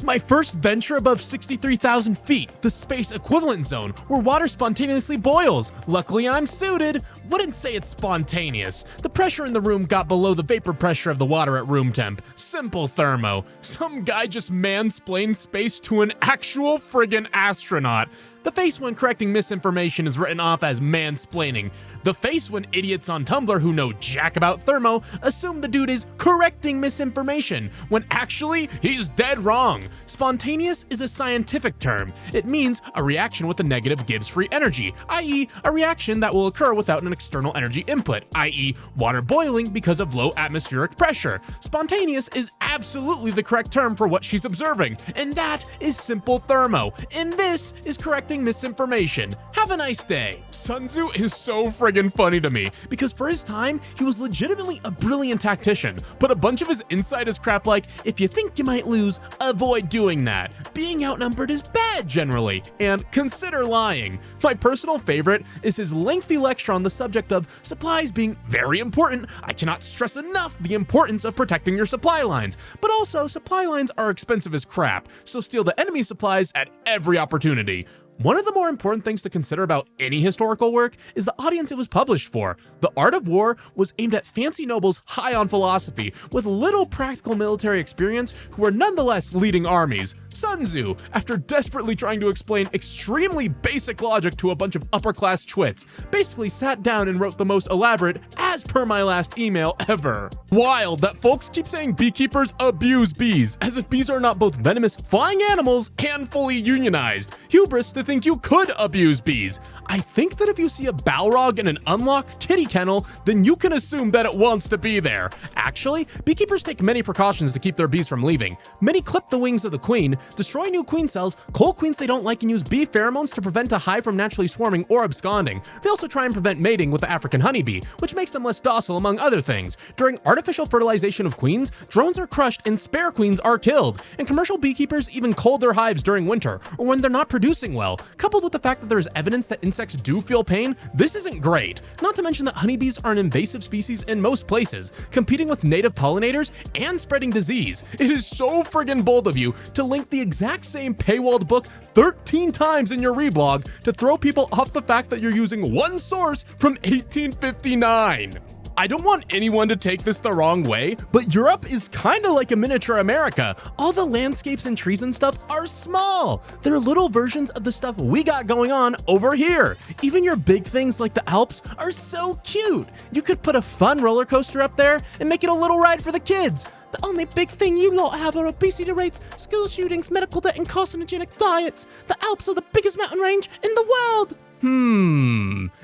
Speaker 1: My first venture above 63,000 feet, the space equivalent zone, where water spontaneously boils. Luckily, I'm suited. Wouldn't say it's spontaneous. The pressure in the room got below the vapor pressure of the water at room temp. Simple thermo. Some guy just mansplained space to an actual friggin' astronaut. The face when correcting misinformation is written off as mansplaining. The face when idiots on Tumblr who know jack about thermo assume the dude is correcting misinformation, when actually he's dead wrong. Spontaneous is a scientific term. It means a reaction with a negative Gibbs free energy, i.e. a reaction that will occur without an external energy input, i.e. water boiling because of low atmospheric pressure. Spontaneous is absolutely the correct term for what she's observing, and that is simple thermo, and this is correcting misinformation. Have a nice day. Sun Tzu is so friggin' funny to me because for his time, he was legitimately a brilliant tactician, but a bunch of his insight is crap like, if you think you might lose, avoid doing that. Being outnumbered is bad generally, and consider lying. My personal favorite is his lengthy lecture on the subject of supplies being very important. I cannot stress enough the importance of protecting your supply lines, but also supply lines are expensive as crap, so steal the enemy supplies at every opportunity. One of the more important things to consider about any historical work is the audience it was published for. The Art of War was aimed at fancy nobles high on philosophy, with little practical military experience who were nonetheless leading armies. Sun Tzu, after desperately trying to explain extremely basic logic to a bunch of upper-class twits, basically sat down and wrote the most elaborate, as per my last email, ever. Wild that folks keep saying beekeepers abuse bees, as if bees are not both venomous flying animals and fully unionized. Hubris to think you could abuse bees. I think that if you see a Balrog in an unlocked kitty kennel, then you can assume that it wants to be there. Actually, beekeepers take many precautions to keep their bees from leaving. Many clip the wings of the queen, destroy new queen cells, cull queens they don't like, and use bee pheromones to prevent a hive from naturally swarming or absconding. They also try and prevent mating with the African honeybee, which makes them less docile among other things. During artificial fertilization of queens, drones are crushed and spare queens are killed, and commercial beekeepers even cull their hives during winter, or when they're not producing well. Coupled with the fact that there is evidence that insects do feel pain, this isn't great. Not to mention that honeybees are an invasive species in most places, competing with native pollinators and spreading disease. It is so friggin' bold of you to link the exact same paywalled book 13 times in your reblog to throw people off the fact that you're using one source from 1859. I don't want anyone to take this the wrong way, but Europe is kinda like a miniature America. All the landscapes and trees and stuff are small. They're little versions of the stuff we got going on over here. Even your big things like the Alps are so cute. You could put a fun roller coaster up there and make it a little ride for the kids. The only big thing you lot have are obesity rates, school shootings, medical debt, and carcinogenic diets. The Alps are the biggest mountain range in the world.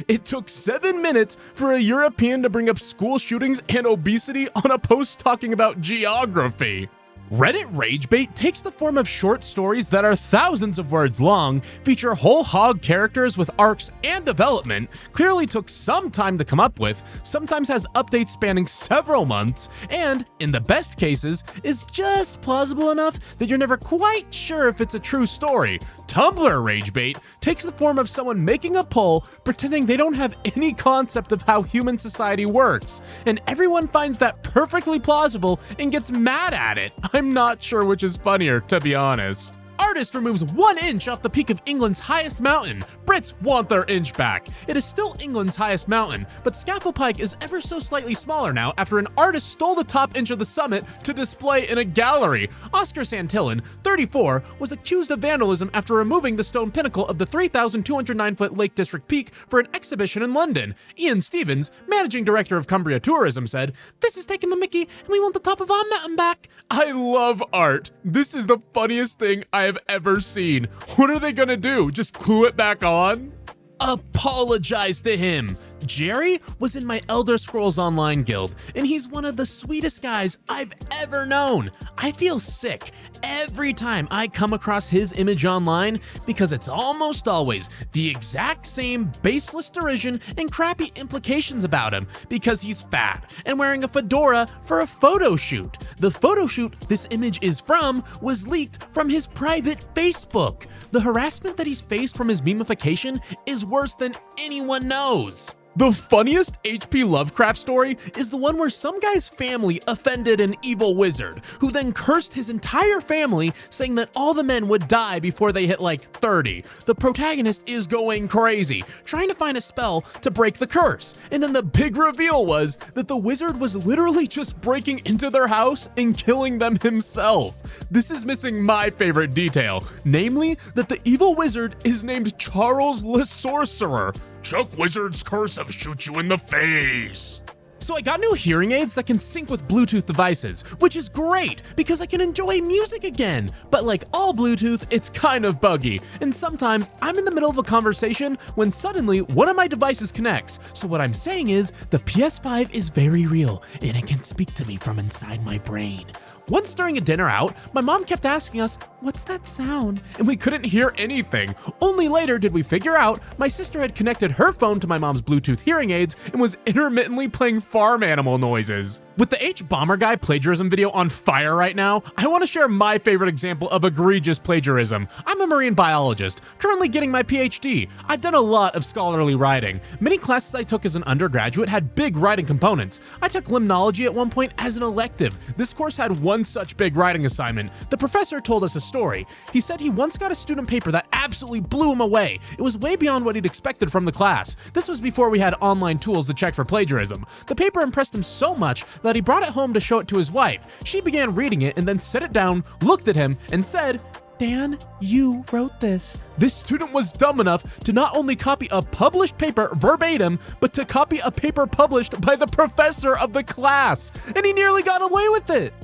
Speaker 1: It took 7 minutes for a European to bring up school shootings and obesity on a post talking about geography. Reddit Ragebait takes the form of short stories that are thousands of words long, feature whole hog characters with arcs and development, clearly took some time to come up with, sometimes has updates spanning several months, and, in the best cases, is just plausible enough that you're never quite sure if it's a true story. Tumblr Ragebait takes the form of someone making a poll pretending they don't have any concept of how human society works, and everyone finds that perfectly plausible and gets mad at it. I'm not sure which is funnier, to be honest. Artist removes 1 inch off the peak of England's highest mountain. Brits want their inch back. It is still England's highest mountain, but Scafell Pike is ever so slightly smaller now after an artist stole the top inch of the summit to display in a gallery. Oscar Santillan, 34, was accused of vandalism after removing the stone pinnacle of the 3,209-foot Lake District peak for an exhibition in London. Ian Stevens, managing director of Cumbria Tourism, said, "This is taking the mickey and we want the top of our mountain back." I love art. This is the funniest thing I have ever seen. What are they gonna do? Just glue it back on? Apologize to him. Jerry was in my Elder Scrolls Online guild, and he's one of the sweetest guys I've ever known. I feel sick every time I come across his image online because it's almost always the exact same baseless derision and crappy implications about him because he's fat and wearing a fedora for a photo shoot. The photo shoot this image is from was leaked from his private Facebook. The harassment that he's faced from his memeification is worse than anyone knows. The funniest H.P. Lovecraft story is the one where some guy's family offended an evil wizard, who then cursed his entire family, saying that all the men would die before they hit like 30. The protagonist is going crazy, trying to find a spell to break the curse. And then the big reveal was that the wizard was literally just breaking into their house and killing them himself. This is missing my favorite detail, namely that the evil wizard is named Charles Le Sorcerer. Chuck Wizard's curse of shoot you in the face. So I got new hearing aids that can sync with Bluetooth devices, which is great because I can enjoy music again. But like all Bluetooth, it's kind of buggy. And sometimes I'm in the middle of a conversation when suddenly one of my devices connects. So what I'm saying is the PS5 is very real and it can speak to me from inside my brain. Once during a dinner out, my mom kept asking us, "What's that sound?" And we couldn't hear anything. Only later did we figure out my sister had connected her phone to my mom's Bluetooth hearing aids and was intermittently playing farm animal noises. With the H-Bomber Guy plagiarism video on fire right now, I want to share my favorite example of egregious plagiarism. I'm a marine biologist, currently getting my PhD. I've done a lot of scholarly writing. Many classes I took as an undergraduate had big writing components. I took limnology at one point as an elective. This course had one such big writing assignment. The professor told us a story. He said he once got a student paper that absolutely blew him away. It was way beyond what he'd expected from the class. This was before we had online tools to check for plagiarism. The paper impressed him so much that he brought it home to show it to his wife. She began reading it and then set it down, looked at him, and said, "Dan, you wrote this." This student was dumb enough to not only copy a published paper verbatim, but to copy a paper published by the professor of the class. And he nearly got away with it.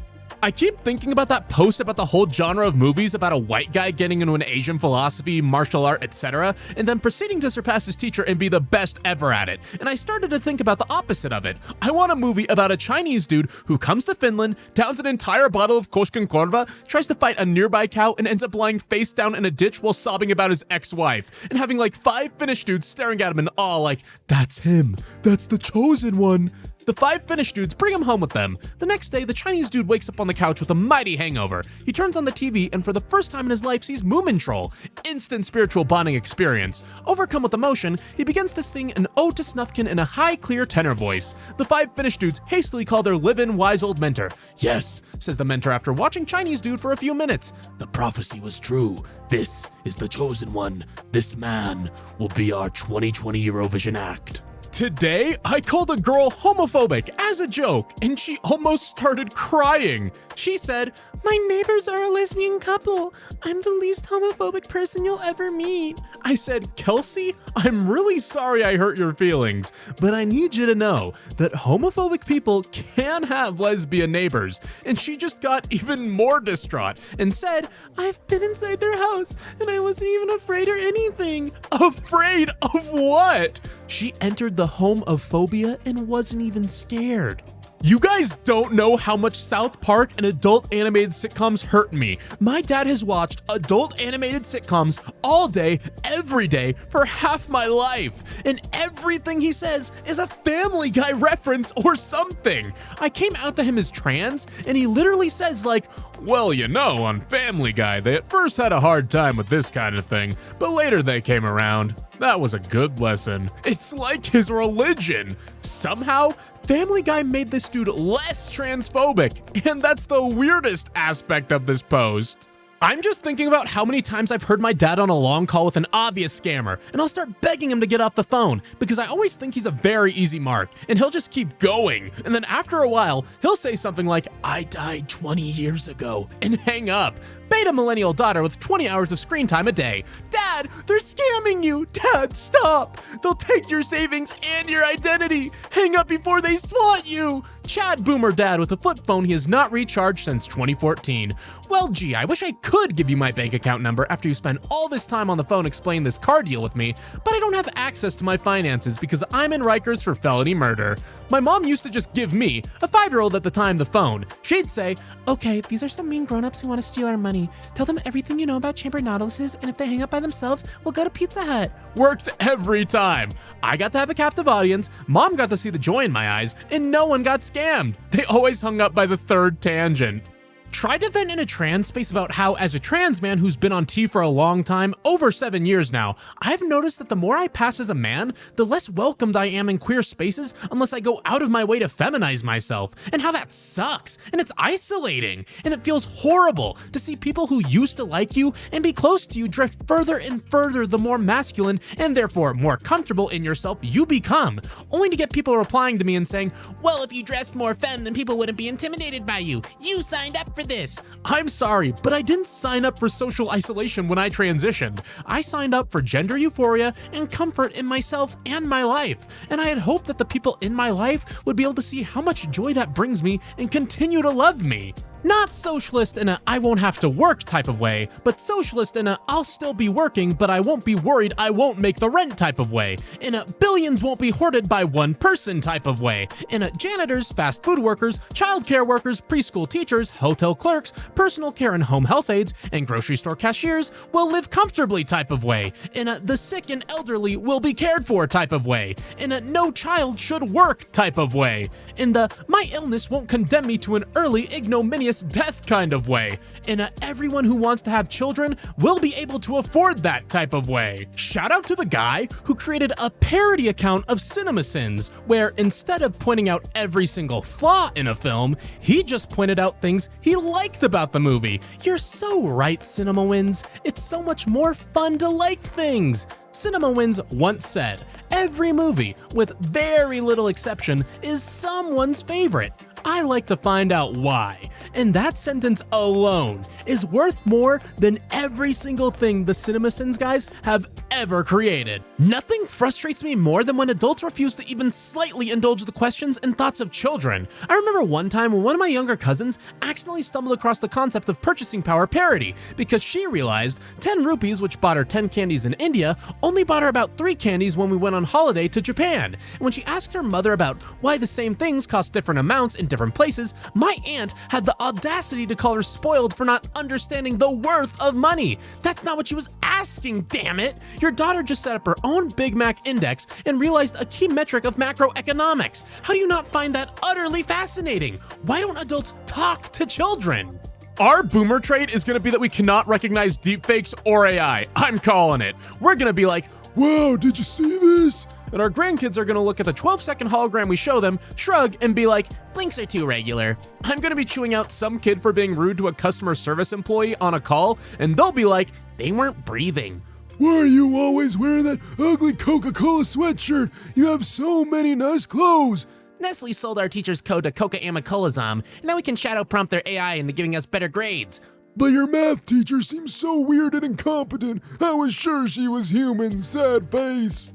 Speaker 1: I keep thinking about that post about the whole genre of movies about a white guy getting into an Asian philosophy, martial art, etc., and then proceeding to surpass his teacher and be the best ever at it. And I started to think about the opposite of it. I want a movie about a Chinese dude who comes to Finland, downs an entire bottle of Koskenkorva, tries to fight a nearby cow, and ends up lying face down in a ditch while sobbing about his ex-wife, and having like 5 Finnish dudes staring at him in awe like, "That's him. That's the chosen one." The 5 Finnish dudes bring him home with them. The next day, the Chinese dude wakes up on the couch with a mighty hangover. He turns on the TV and for the first time in his life sees Moomin Troll. Instant spiritual bonding experience. Overcome with emotion, he begins to sing an ode to Snufkin in a high, clear tenor voice. The 5 Finnish dudes hastily call their live-in wise old mentor. "Yes," says the mentor after watching Chinese dude for a few minutes. "The prophecy was true. This is the chosen one. This man will be our 2020 Eurovision act." Today, I called a girl homophobic as a joke, and she almost started crying. She said, "My neighbors are a lesbian couple. I'm the least homophobic person you'll ever meet." I said, "Kelsey, I'm really sorry I hurt your feelings, but I need you to know that homophobic people can have lesbian neighbors." And she just got even more distraught and said, "I've been inside their house, and I wasn't even afraid or anything." Afraid of what? She entered the home of phobia and wasn't even scared. You guys don't know how much South Park and adult animated sitcoms hurt me. My dad has watched adult animated sitcoms all day, every day, for half my life. And everything he says is a Family Guy reference or something. I came out to him as trans, and he literally says like, well, you know, on Family Guy, they at first had a hard time with this kind of thing, but later they came around. That was a good lesson. It's like his religion. Somehow, Family Guy made this dude less transphobic, and that's the weirdest aspect of this post. I'm just thinking about how many times I've heard my dad on a long call with an obvious scammer, and I'll start begging him to get off the phone because I always think he's a very easy mark, and he'll just keep going. And then after a while, he'll say something like, I died 20 years ago, and hang up. Beta millennial daughter with 20 hours of screen time a day. Dad, they're scamming you. Dad, stop. They'll take your savings and your identity. Hang up before they swat you. Chad boomer dad with a flip phone he has not recharged since 2014. Well, gee, I wish I could give you my bank account number after you spend all this time on the phone explaining this car deal with me, but I don't have access to my finances because I'm in Rikers for felony murder. My mom used to just give me, a 5-year-old at the time, the phone. She'd say, okay, these are some mean grown-ups who want to steal our money. Tell them everything you know about chamber nautiluses, and if they hang up by themselves, we'll go to Pizza Hut. Worked every time. I got to have a captive audience, mom got to see the joy in my eyes, and no one got scammed. They always hung up by the third tangent. Tried to vent in a trans space about how, as a trans man who's been on T for a long time, over 7 years now, I've noticed that the more I pass as a man, the less welcomed I am in queer spaces unless I go out of my way to feminize myself, and how that sucks, and it's isolating, and it feels horrible to see people who used to like you and be close to you drift further and further the more masculine and therefore more comfortable in yourself you become, only to get people replying to me and saying, well, if you dressed more femme, then people wouldn't be intimidated by you. You signed up for this. I'm sorry, but I didn't sign up for social isolation when I transitioned. I signed up for gender euphoria and comfort in myself and my life, and I had hoped that the people in my life would be able to see how much joy that brings me and continue to love me. Not socialist in a I won't have to work type of way, but socialist in a I'll still be working but I won't be worried I won't make the rent type of way, in a billions won't be hoarded by one person type of way, in a janitors, fast food workers, childcare workers, preschool teachers, hotel clerks, personal care and home health aides, and grocery store cashiers will live comfortably type of way, in a the sick and elderly will be cared for type of way, in a no child should work type of way, in the my illness won't condemn me to an early ignominious death kind of way, in a everyone who wants to have children will be able to afford that type of way. Shout out to the guy who created a parody account of CinemaSins, where instead of pointing out every single flaw in a film, he just pointed out things he liked about the movie. You're so right, CinemaWins. It's so much more fun to like things. CinemaWins once said, every movie, with very little exception, is someone's favorite. I like to find out why, and that sentence alone is worth more than every single thing the CinemaSins guys have ever created. Nothing frustrates me more than when adults refuse to even slightly indulge the questions and thoughts of children. I remember one time when one of my younger cousins accidentally stumbled across the concept of purchasing power parity because she realized 10 rupees, which bought her 10 candies in India, only bought her about 3 candies when we went on holiday to Japan. And when she asked her mother about why the same things cost different amounts in different places, my aunt had the audacity to call her spoiled for not understanding the worth of money. That's not what she was asking, damn it! Your daughter just set up her own Big Mac index and realized a key metric of macroeconomics. How do you not find that utterly fascinating? Why don't adults talk to children? Our boomer trait is going to be that we cannot recognize deepfakes or AI. I'm calling it. We're going to be like, wow, did you see this? And our grandkids are going to look at the 12-second hologram we show them, shrug, and be like, blinks are too regular. I'm going to be chewing out some kid for being rude to a customer service employee on a call, and they'll be like, they weren't breathing. Why are you always wearing that ugly Coca-Cola sweatshirt? You have so many nice clothes. Nestle sold our teacher's code to Coca-Amicolazolam, and now we can shadow prompt their AI into giving us better grades. But your math teacher seems so weird and incompetent. I was sure she was human. Sad face.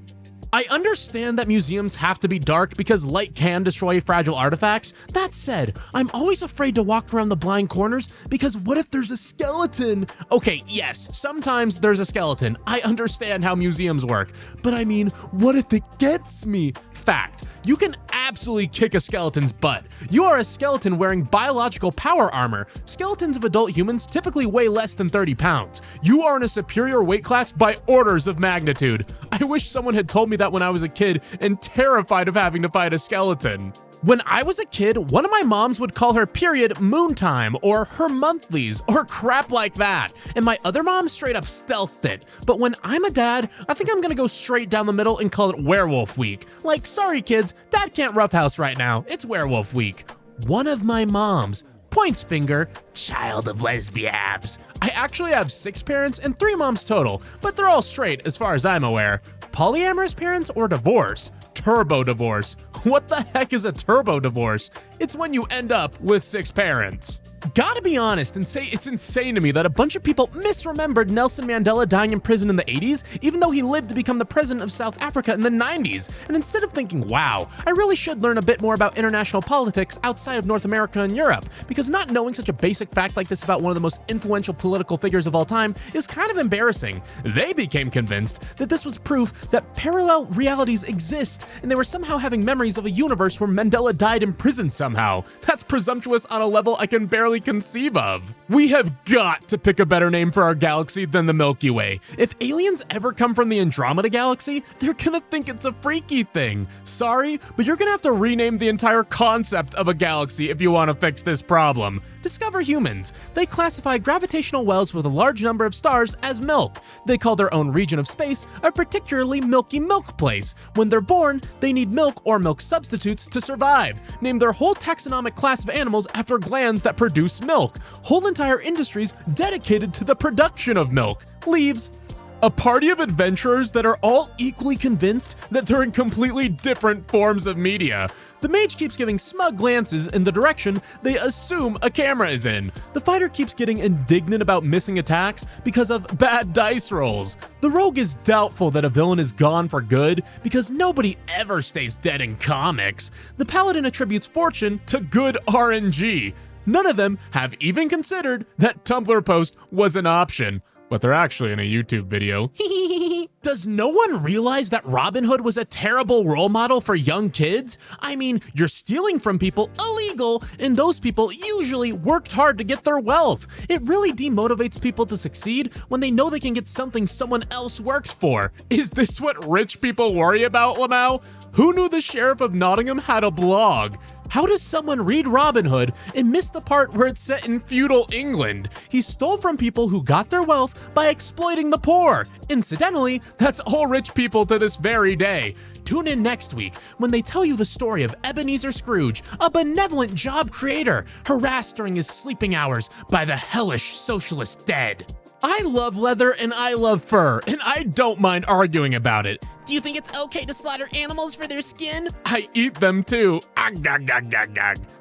Speaker 1: I understand that museums have to be dark because light can destroy fragile artifacts. That said, I'm always afraid to walk around the blind corners because what if there's a skeleton? Okay, yes, sometimes there's a skeleton. I understand how museums work. But I mean, what if it gets me? Fact, you can absolutely kick a skeleton's butt. You are a skeleton wearing biological power armor. Skeletons of adult humans typically weigh less than 30 pounds. You are in a superior weight class by orders of magnitude. I wish someone had told me that when I was a kid and terrified of having to fight a skeleton. When I was a kid, one of my moms would call her period moon time or her monthlies or crap like that, and my other mom straight up stealthed it. But when I'm a dad, I think I'm gonna go straight down the middle and call it werewolf week. Like, sorry kids, dad can't roughhouse right now, it's werewolf week. One of my moms, points finger, child of lesbiabs. I actually have 6 parents and 3 moms total, but they're all straight as far as I'm aware. Polyamorous parents or divorce? Turbo divorce. What the heck is a turbo divorce? It's when you end up with 6 parents. Gotta be honest and say it's insane to me that a bunch of people misremembered Nelson Mandela dying in prison in the 80s, even though he lived to become the president of South Africa in the 90s. And instead of thinking, wow, I really should learn a bit more about international politics outside of North America and Europe, because not knowing such a basic fact like this about one of the most influential political figures of all time is kind of embarrassing. They became convinced that this was proof that parallel realities exist, and they were somehow having memories of a universe where Mandela died in prison somehow. That's presumptuous on a level I can barely conceive of. We have got to pick a better name for our galaxy than the Milky Way. If aliens ever come from the Andromeda Galaxy, they're gonna think it's a freaky thing. Sorry, but you're gonna have to rename the entire concept of a galaxy if you want to fix this problem. Discover humans. They classify gravitational wells with a large number of stars as milk. They call their own region of space a particularly milky milk place. When they're born, they need milk or milk substitutes to survive. Name their whole taxonomic class of animals after glands that produce milk. Whole entire industries dedicated to the production of milk. Leaves. A party of adventurers that are all equally convinced that they're in completely different forms of media. The mage keeps giving smug glances in the direction they assume a camera is in. The fighter keeps getting indignant about missing attacks because of bad dice rolls. The rogue is doubtful that a villain is gone for good because nobody ever stays dead in comics. The paladin attributes fortune to good RNG. None of them have even considered that Tumblr post was an option, but they're actually in a YouTube video. Does no one realize that Robin Hood was a terrible role model for young kids? I mean, you're stealing from people illegal, and those people usually worked hard to get their wealth. It really demotivates people to succeed when they know they can get something someone else worked for. Is this what rich people worry about, Lamau? Who knew the Sheriff of Nottingham had a blog? How does someone read Robin Hood and miss the part where it's set in feudal England? He stole from people who got their wealth by exploiting the poor. Incidentally, that's all rich people to this very day. Tune in next week when they tell you the story of Ebenezer Scrooge, a benevolent job creator harassed during his sleeping hours by the hellish socialist dead. I love leather and I love fur, and I don't mind arguing about it.
Speaker 2: Do you think it's okay to slaughter animals for their skin?
Speaker 1: I eat them too.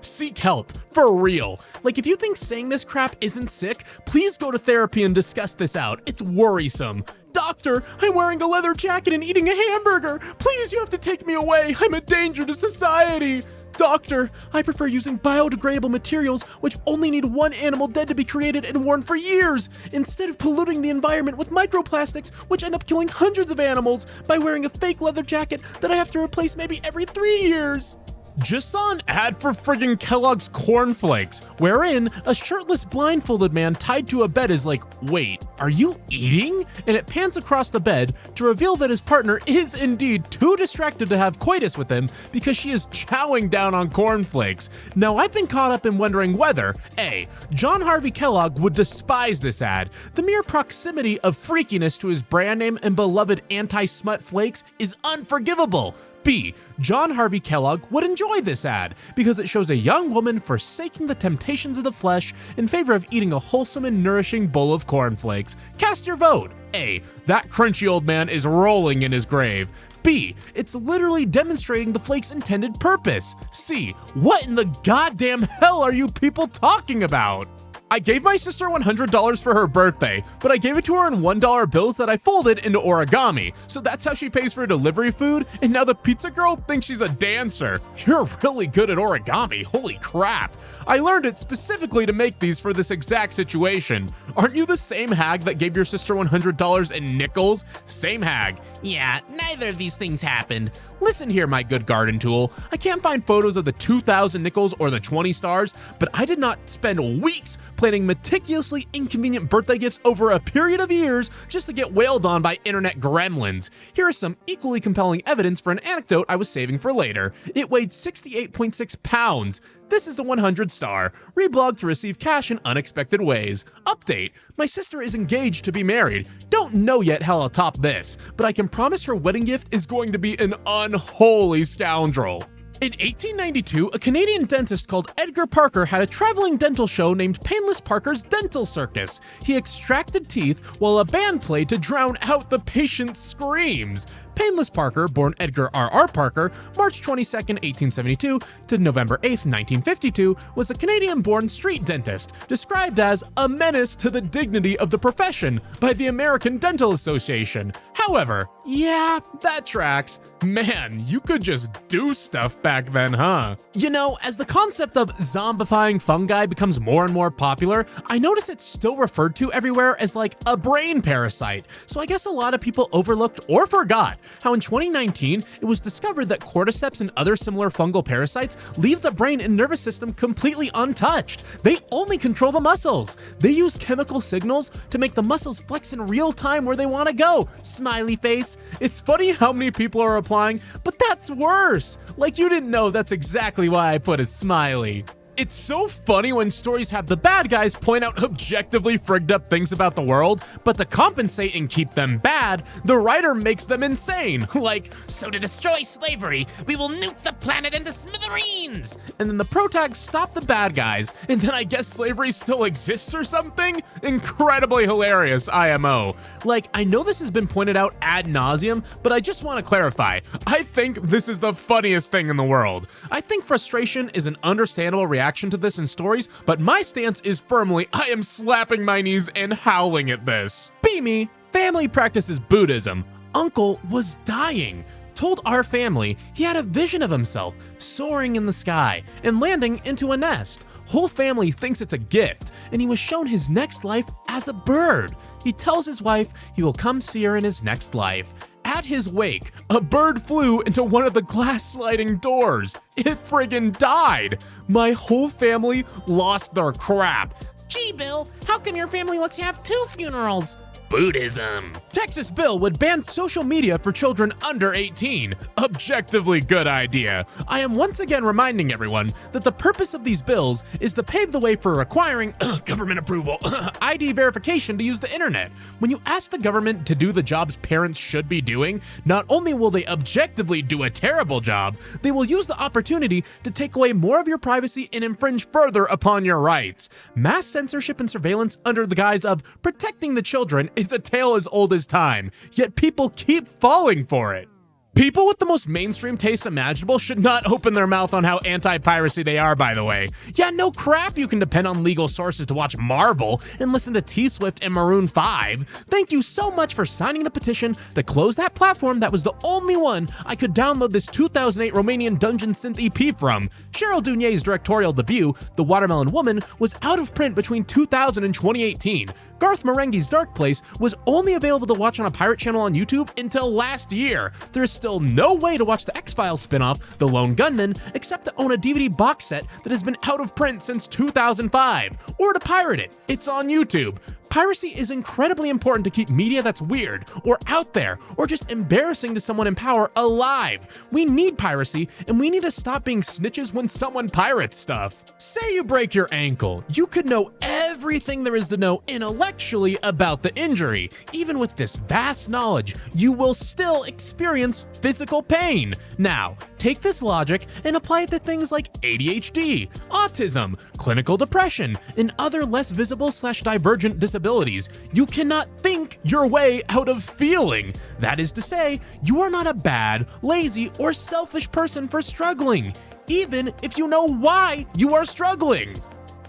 Speaker 1: Seek help, for real. Like, if you think saying this crap isn't sick, please go to therapy and discuss this out. It's worrisome. Doctor, I'm wearing a leather jacket and eating a hamburger. Please, you have to take me away. I'm a danger to society. Doctor, I prefer using biodegradable materials which only need one animal dead to be created and worn for years, instead of polluting the environment with microplastics which end up killing hundreds of animals by wearing a fake leather jacket that I have to replace maybe every 3 years. Just saw an ad for friggin' Kellogg's Cornflakes, wherein a shirtless blindfolded man tied to a bed is like, wait, are you eating? And it pans across the bed to reveal that his partner is indeed too distracted to have coitus with him because she is chowing down on cornflakes. Now, I've been caught up in wondering whether, A, John Harvey Kellogg would despise this ad. The mere proximity of freakiness to his brand name and beloved anti-smut flakes is unforgivable. B, John Harvey Kellogg would enjoy this ad because it shows a young woman forsaking the temptations of the flesh in favor of eating a wholesome and nourishing bowl of cornflakes. Cast your vote. A, that crunchy old man is rolling in his grave. B, it's literally demonstrating the flakes' intended purpose. C, what in the goddamn hell are you people talking about? I gave my sister $100 for her birthday, but I gave it to her in $1 bills that I folded into origami. So that's how she pays for delivery food, and now the pizza girl thinks she's a dancer. You're really good at origami, holy crap. I learned it specifically to make these for this exact situation. Aren't you the same hag that gave your sister $100 in nickels? Same hag.
Speaker 2: Yeah, neither of these things happened.
Speaker 1: Listen here, my good garden tool. I can't find photos of the 2,000 nickels or the 20 stars, but I did not spend weeks planning meticulously inconvenient birthday gifts over a period of years just to get wailed on by internet gremlins. Here is some equally compelling evidence for an anecdote I was saving for later. It weighed 68.6 pounds. This is the 100 star, reblogged to receive cash in unexpected ways. Update: my sister is engaged to be married. Don't know yet how I'll top this, but I can promise her wedding gift is going to be an unholy scoundrel. In 1892, a Canadian dentist called Edgar Parker had a traveling dental show named Painless Parker's Dental Circus. He extracted teeth while a band played to drown out the patient's screams. Painless Parker, born Edgar R.R. Parker, March 22, 1872 to November 8, 1952, was a Canadian-born street dentist, described as a menace to the dignity of the profession by the American Dental Association. However, yeah, that tracks. Man, you could just do stuff back then, huh? You know, as the concept of zombifying fungi becomes more and more popular, I notice it's still referred to everywhere as like a brain parasite. So I guess a lot of people overlooked or forgot how in 2019, it was discovered that cordyceps and other similar fungal parasites leave the brain and nervous system completely untouched. They only control the muscles. They use chemical signals to make the muscles flex in real time where they want to go. Smiley face. It's funny how many people are applying, but that's worse. Like you didn't know that's exactly why I put a smiley. It's so funny when stories have the bad guys point out objectively frigged up things about the world, but to compensate and keep them bad, the writer makes them insane. Like,
Speaker 2: So to destroy slavery, we will nuke the planet into smithereens!
Speaker 1: and then the protags stop the bad guys, and then I guess slavery still exists or something? Incredibly hilarious, IMO. Like, I know this has been pointed out ad nauseum, but I just want to clarify. I think this is the funniest thing in the world. I think frustration is an understandable reaction to this in stories, but my stance is firmly, I am slapping my knees and howling at this. Beamy, family practices Buddhism. Uncle was dying. Told our family he had a vision of himself soaring in the sky and landing into a nest. Whole family thinks it's a gift, and he was shown his next life as a bird. He tells his wife he will come see her in his next life. At his wake, a bird flew into one of the glass sliding doors. It friggin' died. My whole family lost their crap.
Speaker 2: Gee, Bill, how come your family lets you have 2 funerals?
Speaker 3: Buddhism.
Speaker 1: Texas bill would ban social media for children under 18. Objectively good idea. I am once again reminding everyone that the purpose of these bills is to pave the way for requiring government approval, ID verification to use the internet. When you ask the government to do the jobs parents should be doing, not only will they objectively do a terrible job, they will use the opportunity to take away more of your privacy and infringe further upon your rights. Mass censorship and surveillance under the guise of protecting the children is a tale as old as time, yet people keep falling for it. People with the most mainstream tastes imaginable should not open their mouth on how anti-piracy they are, by the way. Yeah, no crap you can depend on legal sources to watch Marvel and listen to T-Swift and Maroon 5. Thank you so much for signing the petition to close that platform that was the only one I could download this 2008 Romanian Dungeon Synth EP from. Cheryl Dunier's directorial debut, The Watermelon Woman, was out of print between 2000 and 2018. Garth Marenghi's Dark Place was only available to watch on a pirate channel on YouTube until last year. There is still no way to watch the X-Files spinoff, The Lone Gunman, except to own a DVD box set that has been out of print since 2005, or to pirate it. It's on YouTube. Piracy is incredibly important to keep media that's weird, or out there, or just embarrassing to someone in power alive. We need piracy, and we need to stop being snitches when someone pirates stuff. Say you break your ankle. You could know everything there is to know intellectually about the injury. Even with this vast knowledge, you will still experience physical pain. Now, take this logic and apply it to things like ADHD, autism, clinical depression, and other less visible/divergent disabilities. You cannot think your way out of feeling. That is to say, you are not a bad, lazy, or selfish person for struggling, even if you know why you are struggling.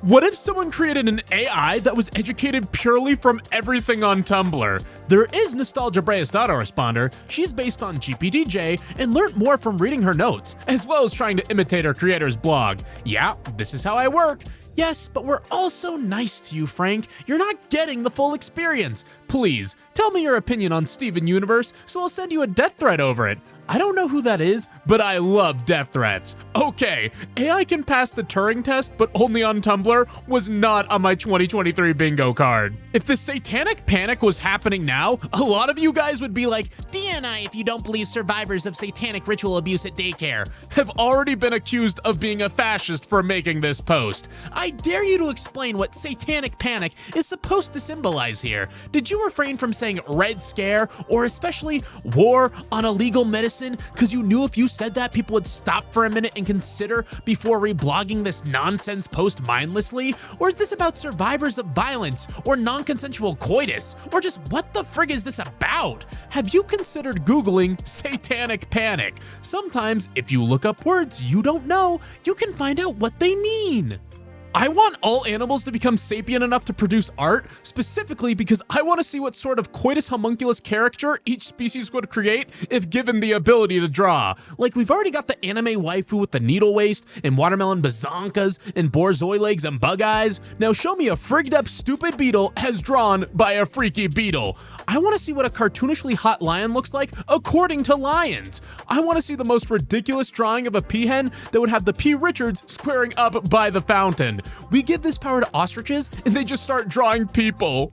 Speaker 1: What if someone created an AI that was educated purely from everything on Tumblr? There is Nostalgia Brea's autoresponder. She's based on GPDJ and learned more from reading her notes, as well as trying to imitate her creator's blog. Yeah, this is how I work. Yes, but we're all so nice to you, Frank. You're not getting the full experience. Please, tell me your opinion on Steven Universe, so I'll send you a death threat over it. I don't know who that is, but I love death threats. Okay, AI can pass the Turing test, but only on Tumblr was not on my 2023 bingo card. If the satanic panic was happening now, a lot of you guys would be like,
Speaker 2: DNI if you don't believe survivors of satanic ritual abuse at daycare.
Speaker 1: have already been accused of being a fascist for making this post.
Speaker 2: I dare you to explain what satanic panic is supposed to symbolize here. Did you refrain from saying Red Scare or especially war on illegal medicine because you knew if you said that people would stop for a minute and consider before reblogging this nonsense post mindlessly? Or is this about survivors of violence or non-consensual coitus? Or just what the frig is this about?
Speaker 1: Have you considered Googling satanic panic? Sometimes if you look up words you don't know, you can find out what they mean. I want all animals to become sapient enough to produce art, specifically because I want to see what sort of coitus homunculus caricature each species would create if given the ability to draw. Like, we've already got the anime waifu with the needle waist and watermelon bazonkas and borzoi legs and bug eyes. Now show me a frigged up stupid beetle as drawn by a freaky beetle. I want to see what a cartoonishly hot lion looks like according to lions. I want to see the most ridiculous drawing of a peahen that would have the P. Richards squaring up by the fountain. We give this power to ostriches and they just start drawing people.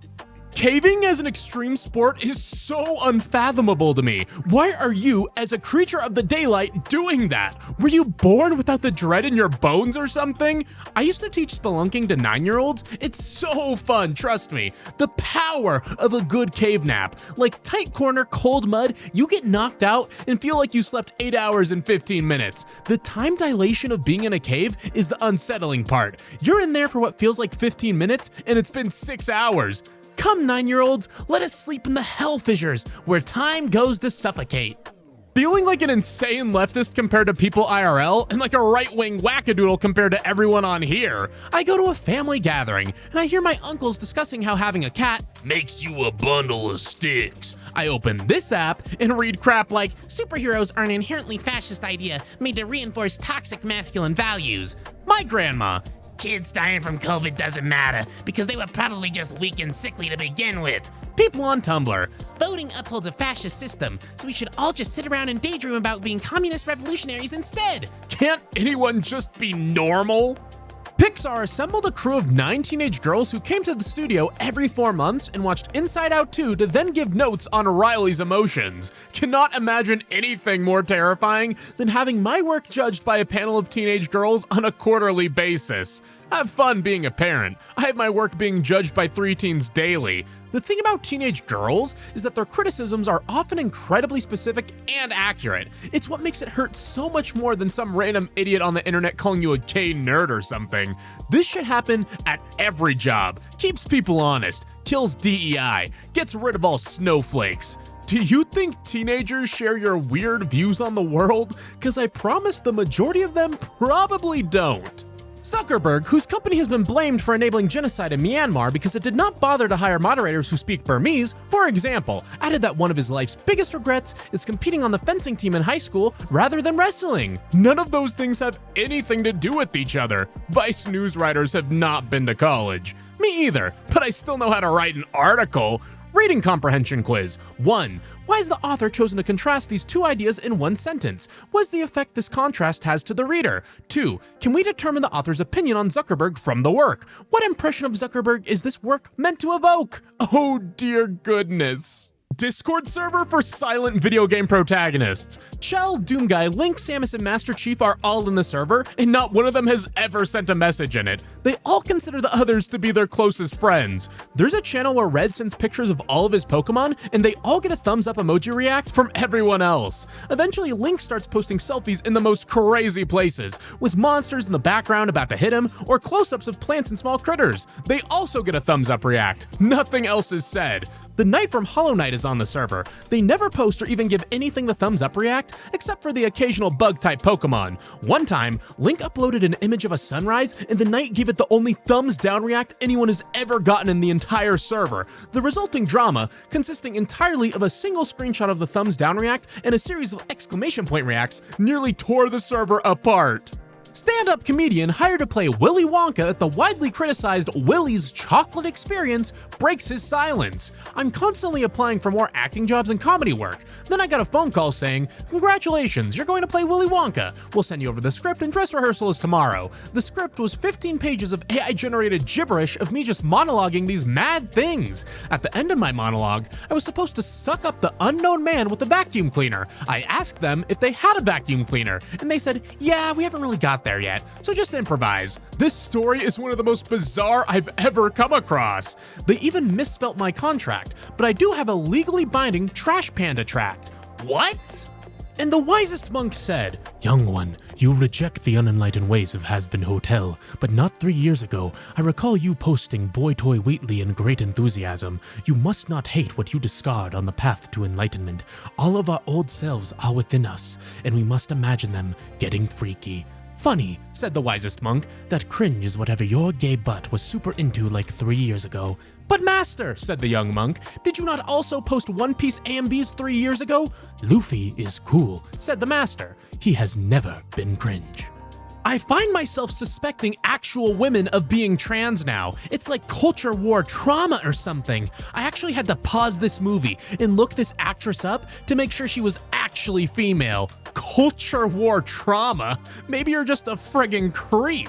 Speaker 1: Caving as an extreme sport is so unfathomable to me. Why are you, as a creature of the daylight, doing that? Were you born without the dread in your bones or something? I used to teach spelunking to 9-year-olds. It's so fun, trust me. The power of a good cave nap. Like tight corner, cold mud, you get knocked out and feel like you slept 8 hours and 15 minutes. The time dilation of being in a cave is the unsettling part. You're in there for what feels like 15 minutes and it's been 6 hours. Come, 9-year-olds, let us sleep in the hell fissures where time goes to suffocate. Feeling like an insane leftist compared to people IRL and like a right-wing wackadoodle compared to everyone on here. I go to a family gathering and I hear my uncles discussing how having a cat makes you a bundle of sticks. I open this app and read crap like,
Speaker 2: superheroes are an inherently fascist idea made to reinforce toxic masculine values.
Speaker 1: My grandma,
Speaker 2: kids dying from COVID doesn't matter because they were probably just weak and sickly to begin with.
Speaker 1: people on Tumblr,
Speaker 2: voting upholds a fascist system, so we should all just sit around and daydream about being communist revolutionaries instead.
Speaker 1: Can't anyone just be normal? Pixar assembled a crew of 9 teenage girls who came to the studio every 4 months and watched Inside Out 2 to then give notes on Riley's emotions. Cannot imagine anything more terrifying than having my work judged by a panel of teenage girls on a quarterly basis. Have fun being a parent. I have my work being judged by 3 teens daily. The thing about teenage girls is that their criticisms are often incredibly specific and accurate. It's what makes it hurt so much more than some random idiot on the internet calling you a gay nerd or something. This should happen at every job. Keeps people honest, kills DEI, gets rid of all snowflakes. Do you think teenagers share your weird views on the world? 'Cause I promise the majority of them probably don't. Zuckerberg, whose company has been blamed for enabling genocide in Myanmar because it did not bother to hire moderators who speak Burmese, for example, added that one of his life's biggest regrets is competing on the fencing team in high school rather than wrestling. None of those things have anything to do with each other. Vice news writers have not been to college. Me either, but I still know how to write an article. Reading comprehension quiz. 1. Why has the author chosen to contrast these 2 ideas in 1 sentence? What is the effect this contrast has to the reader? 2. Can we determine the author's opinion on Zuckerberg from the work? What impression of Zuckerberg is this work meant to evoke? Oh dear goodness. Discord server for silent video game protagonists. Chell, Doomguy, Link, Samus, and Master Chief are all in the server, and not one of them has ever sent a message in it. They all consider the others to be their closest friends. There's a channel where Red sends pictures of all of his Pokemon, and they all get a thumbs up emoji react from everyone else. Eventually, Link starts posting selfies in the most crazy places, with monsters in the background about to hit him, or close-ups of plants and small critters. They also get a thumbs up react. Nothing else is said. The Knight from Hollow Knight is on the server. They never post or even give anything the thumbs up react, except for the occasional bug-type Pokemon. One time, Link uploaded an image of a sunrise, and the Knight gave it the only thumbs down react anyone has ever gotten in the entire server. The resulting drama, consisting entirely of a single screenshot of the thumbs down react and a series of exclamation point reacts, nearly tore the server apart. Stand-up comedian hired to play Willy Wonka at the widely criticized Willy's Chocolate Experience breaks his silence. I'm constantly applying for more acting jobs and comedy work. Then I got a phone call saying, "Congratulations, you're going to play Willy Wonka. We'll send you over the script and dress rehearsal is tomorrow." The script was 15 pages of AI-generated gibberish of me just monologuing these mad things. At the end of my monologue, I was supposed to suck up the unknown man with the vacuum cleaner. I asked them if they had a vacuum cleaner, and they said, "Yeah, we haven't really got there yet, so just improvise." This story is one of the most bizarre I've ever come across. They even misspelt my contract, but I do have a legally binding Trash Panda tract. What? And the wisest monk said, "Young one, you reject the unenlightened ways of Has-Been Hotel, but not 3 years ago, I recall you posting Boy Toy Wheatley in great enthusiasm. You must not hate what you discard on the path to enlightenment. All of our old selves are within us, and we must imagine them getting freaky." "Funny," said the wisest monk, "that cringe is whatever your gay butt was super into like 3 years ago." "But master," said the young monk, "did you not also post One Piece AMVs 3 years ago?" "Luffy is cool," said the master. "He has never been cringe." I find myself suspecting actual women of being trans now. It's like culture war trauma or something. I actually had to pause this movie and look this actress up to make sure she was actually female. Culture war trauma? Maybe you're just a friggin' creep.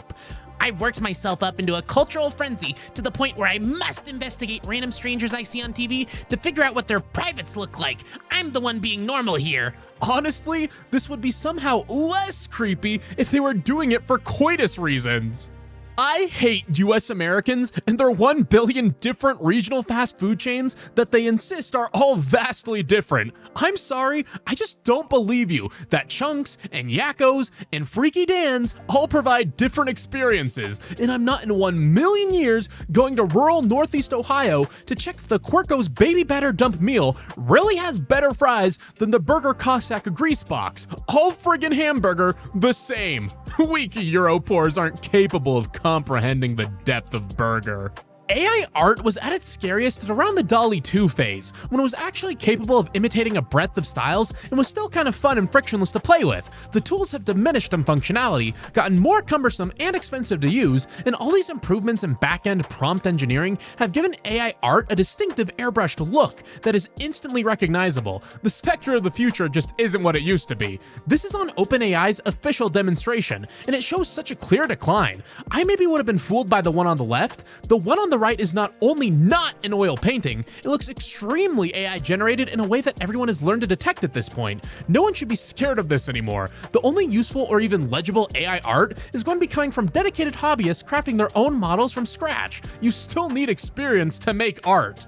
Speaker 2: I've worked myself up into a cultural frenzy to the point where I must investigate random strangers I see on TV to figure out what their privates look like. I'm the one being normal here.
Speaker 1: Honestly, this would be somehow less creepy if they were doing it for coitus reasons. I hate US Americans and their 1 billion different regional fast food chains that they insist are all vastly different. I'm sorry, I just don't believe you that Chunks and Yakkos and Freaky Dan's all provide different experiences, and I'm not in 1 million years going to rural Northeast Ohio to check if the Quirko's baby batter dump meal really has better fries than the Burger Cossack grease box. All friggin' hamburger the same. Weak Europores aren't capable of comprehending the depth of burger. AI art was at its scariest at around the DALL-E 2 phase, when it was actually capable of imitating a breadth of styles and was still kind of fun and frictionless to play with. The tools have diminished in functionality, gotten more cumbersome and expensive to use, and all these improvements in back-end prompt engineering have given AI art a distinctive airbrushed look that is instantly recognizable. The specter of the future just isn't what it used to be. This is on OpenAI's official demonstration, and it shows such a clear decline. I maybe would have been fooled by the one on the left. The one on the right is not only not an oil painting, it looks extremely AI generated in a way that everyone has learned to detect at this point. No one should be scared of this anymore. The only useful or even legible AI art is going to be coming from dedicated hobbyists crafting their own models from scratch. You still need experience to make art.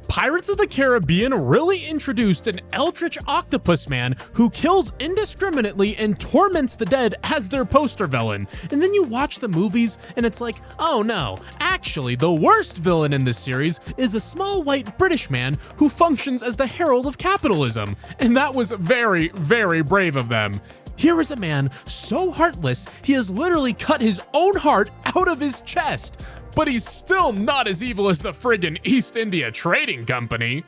Speaker 1: Pirates of the Caribbean really introduced an eldritch octopus man who kills indiscriminately and torments the dead as their poster villain. And then you watch the movies and it's like, oh no, actually the worst villain in this series is a small white British man who functions as the herald of capitalism. And that was very, very brave of them. Here is a man so heartless, he has literally cut his own heart out of his chest. But he's still not as evil as the friggin' East India Trading Company.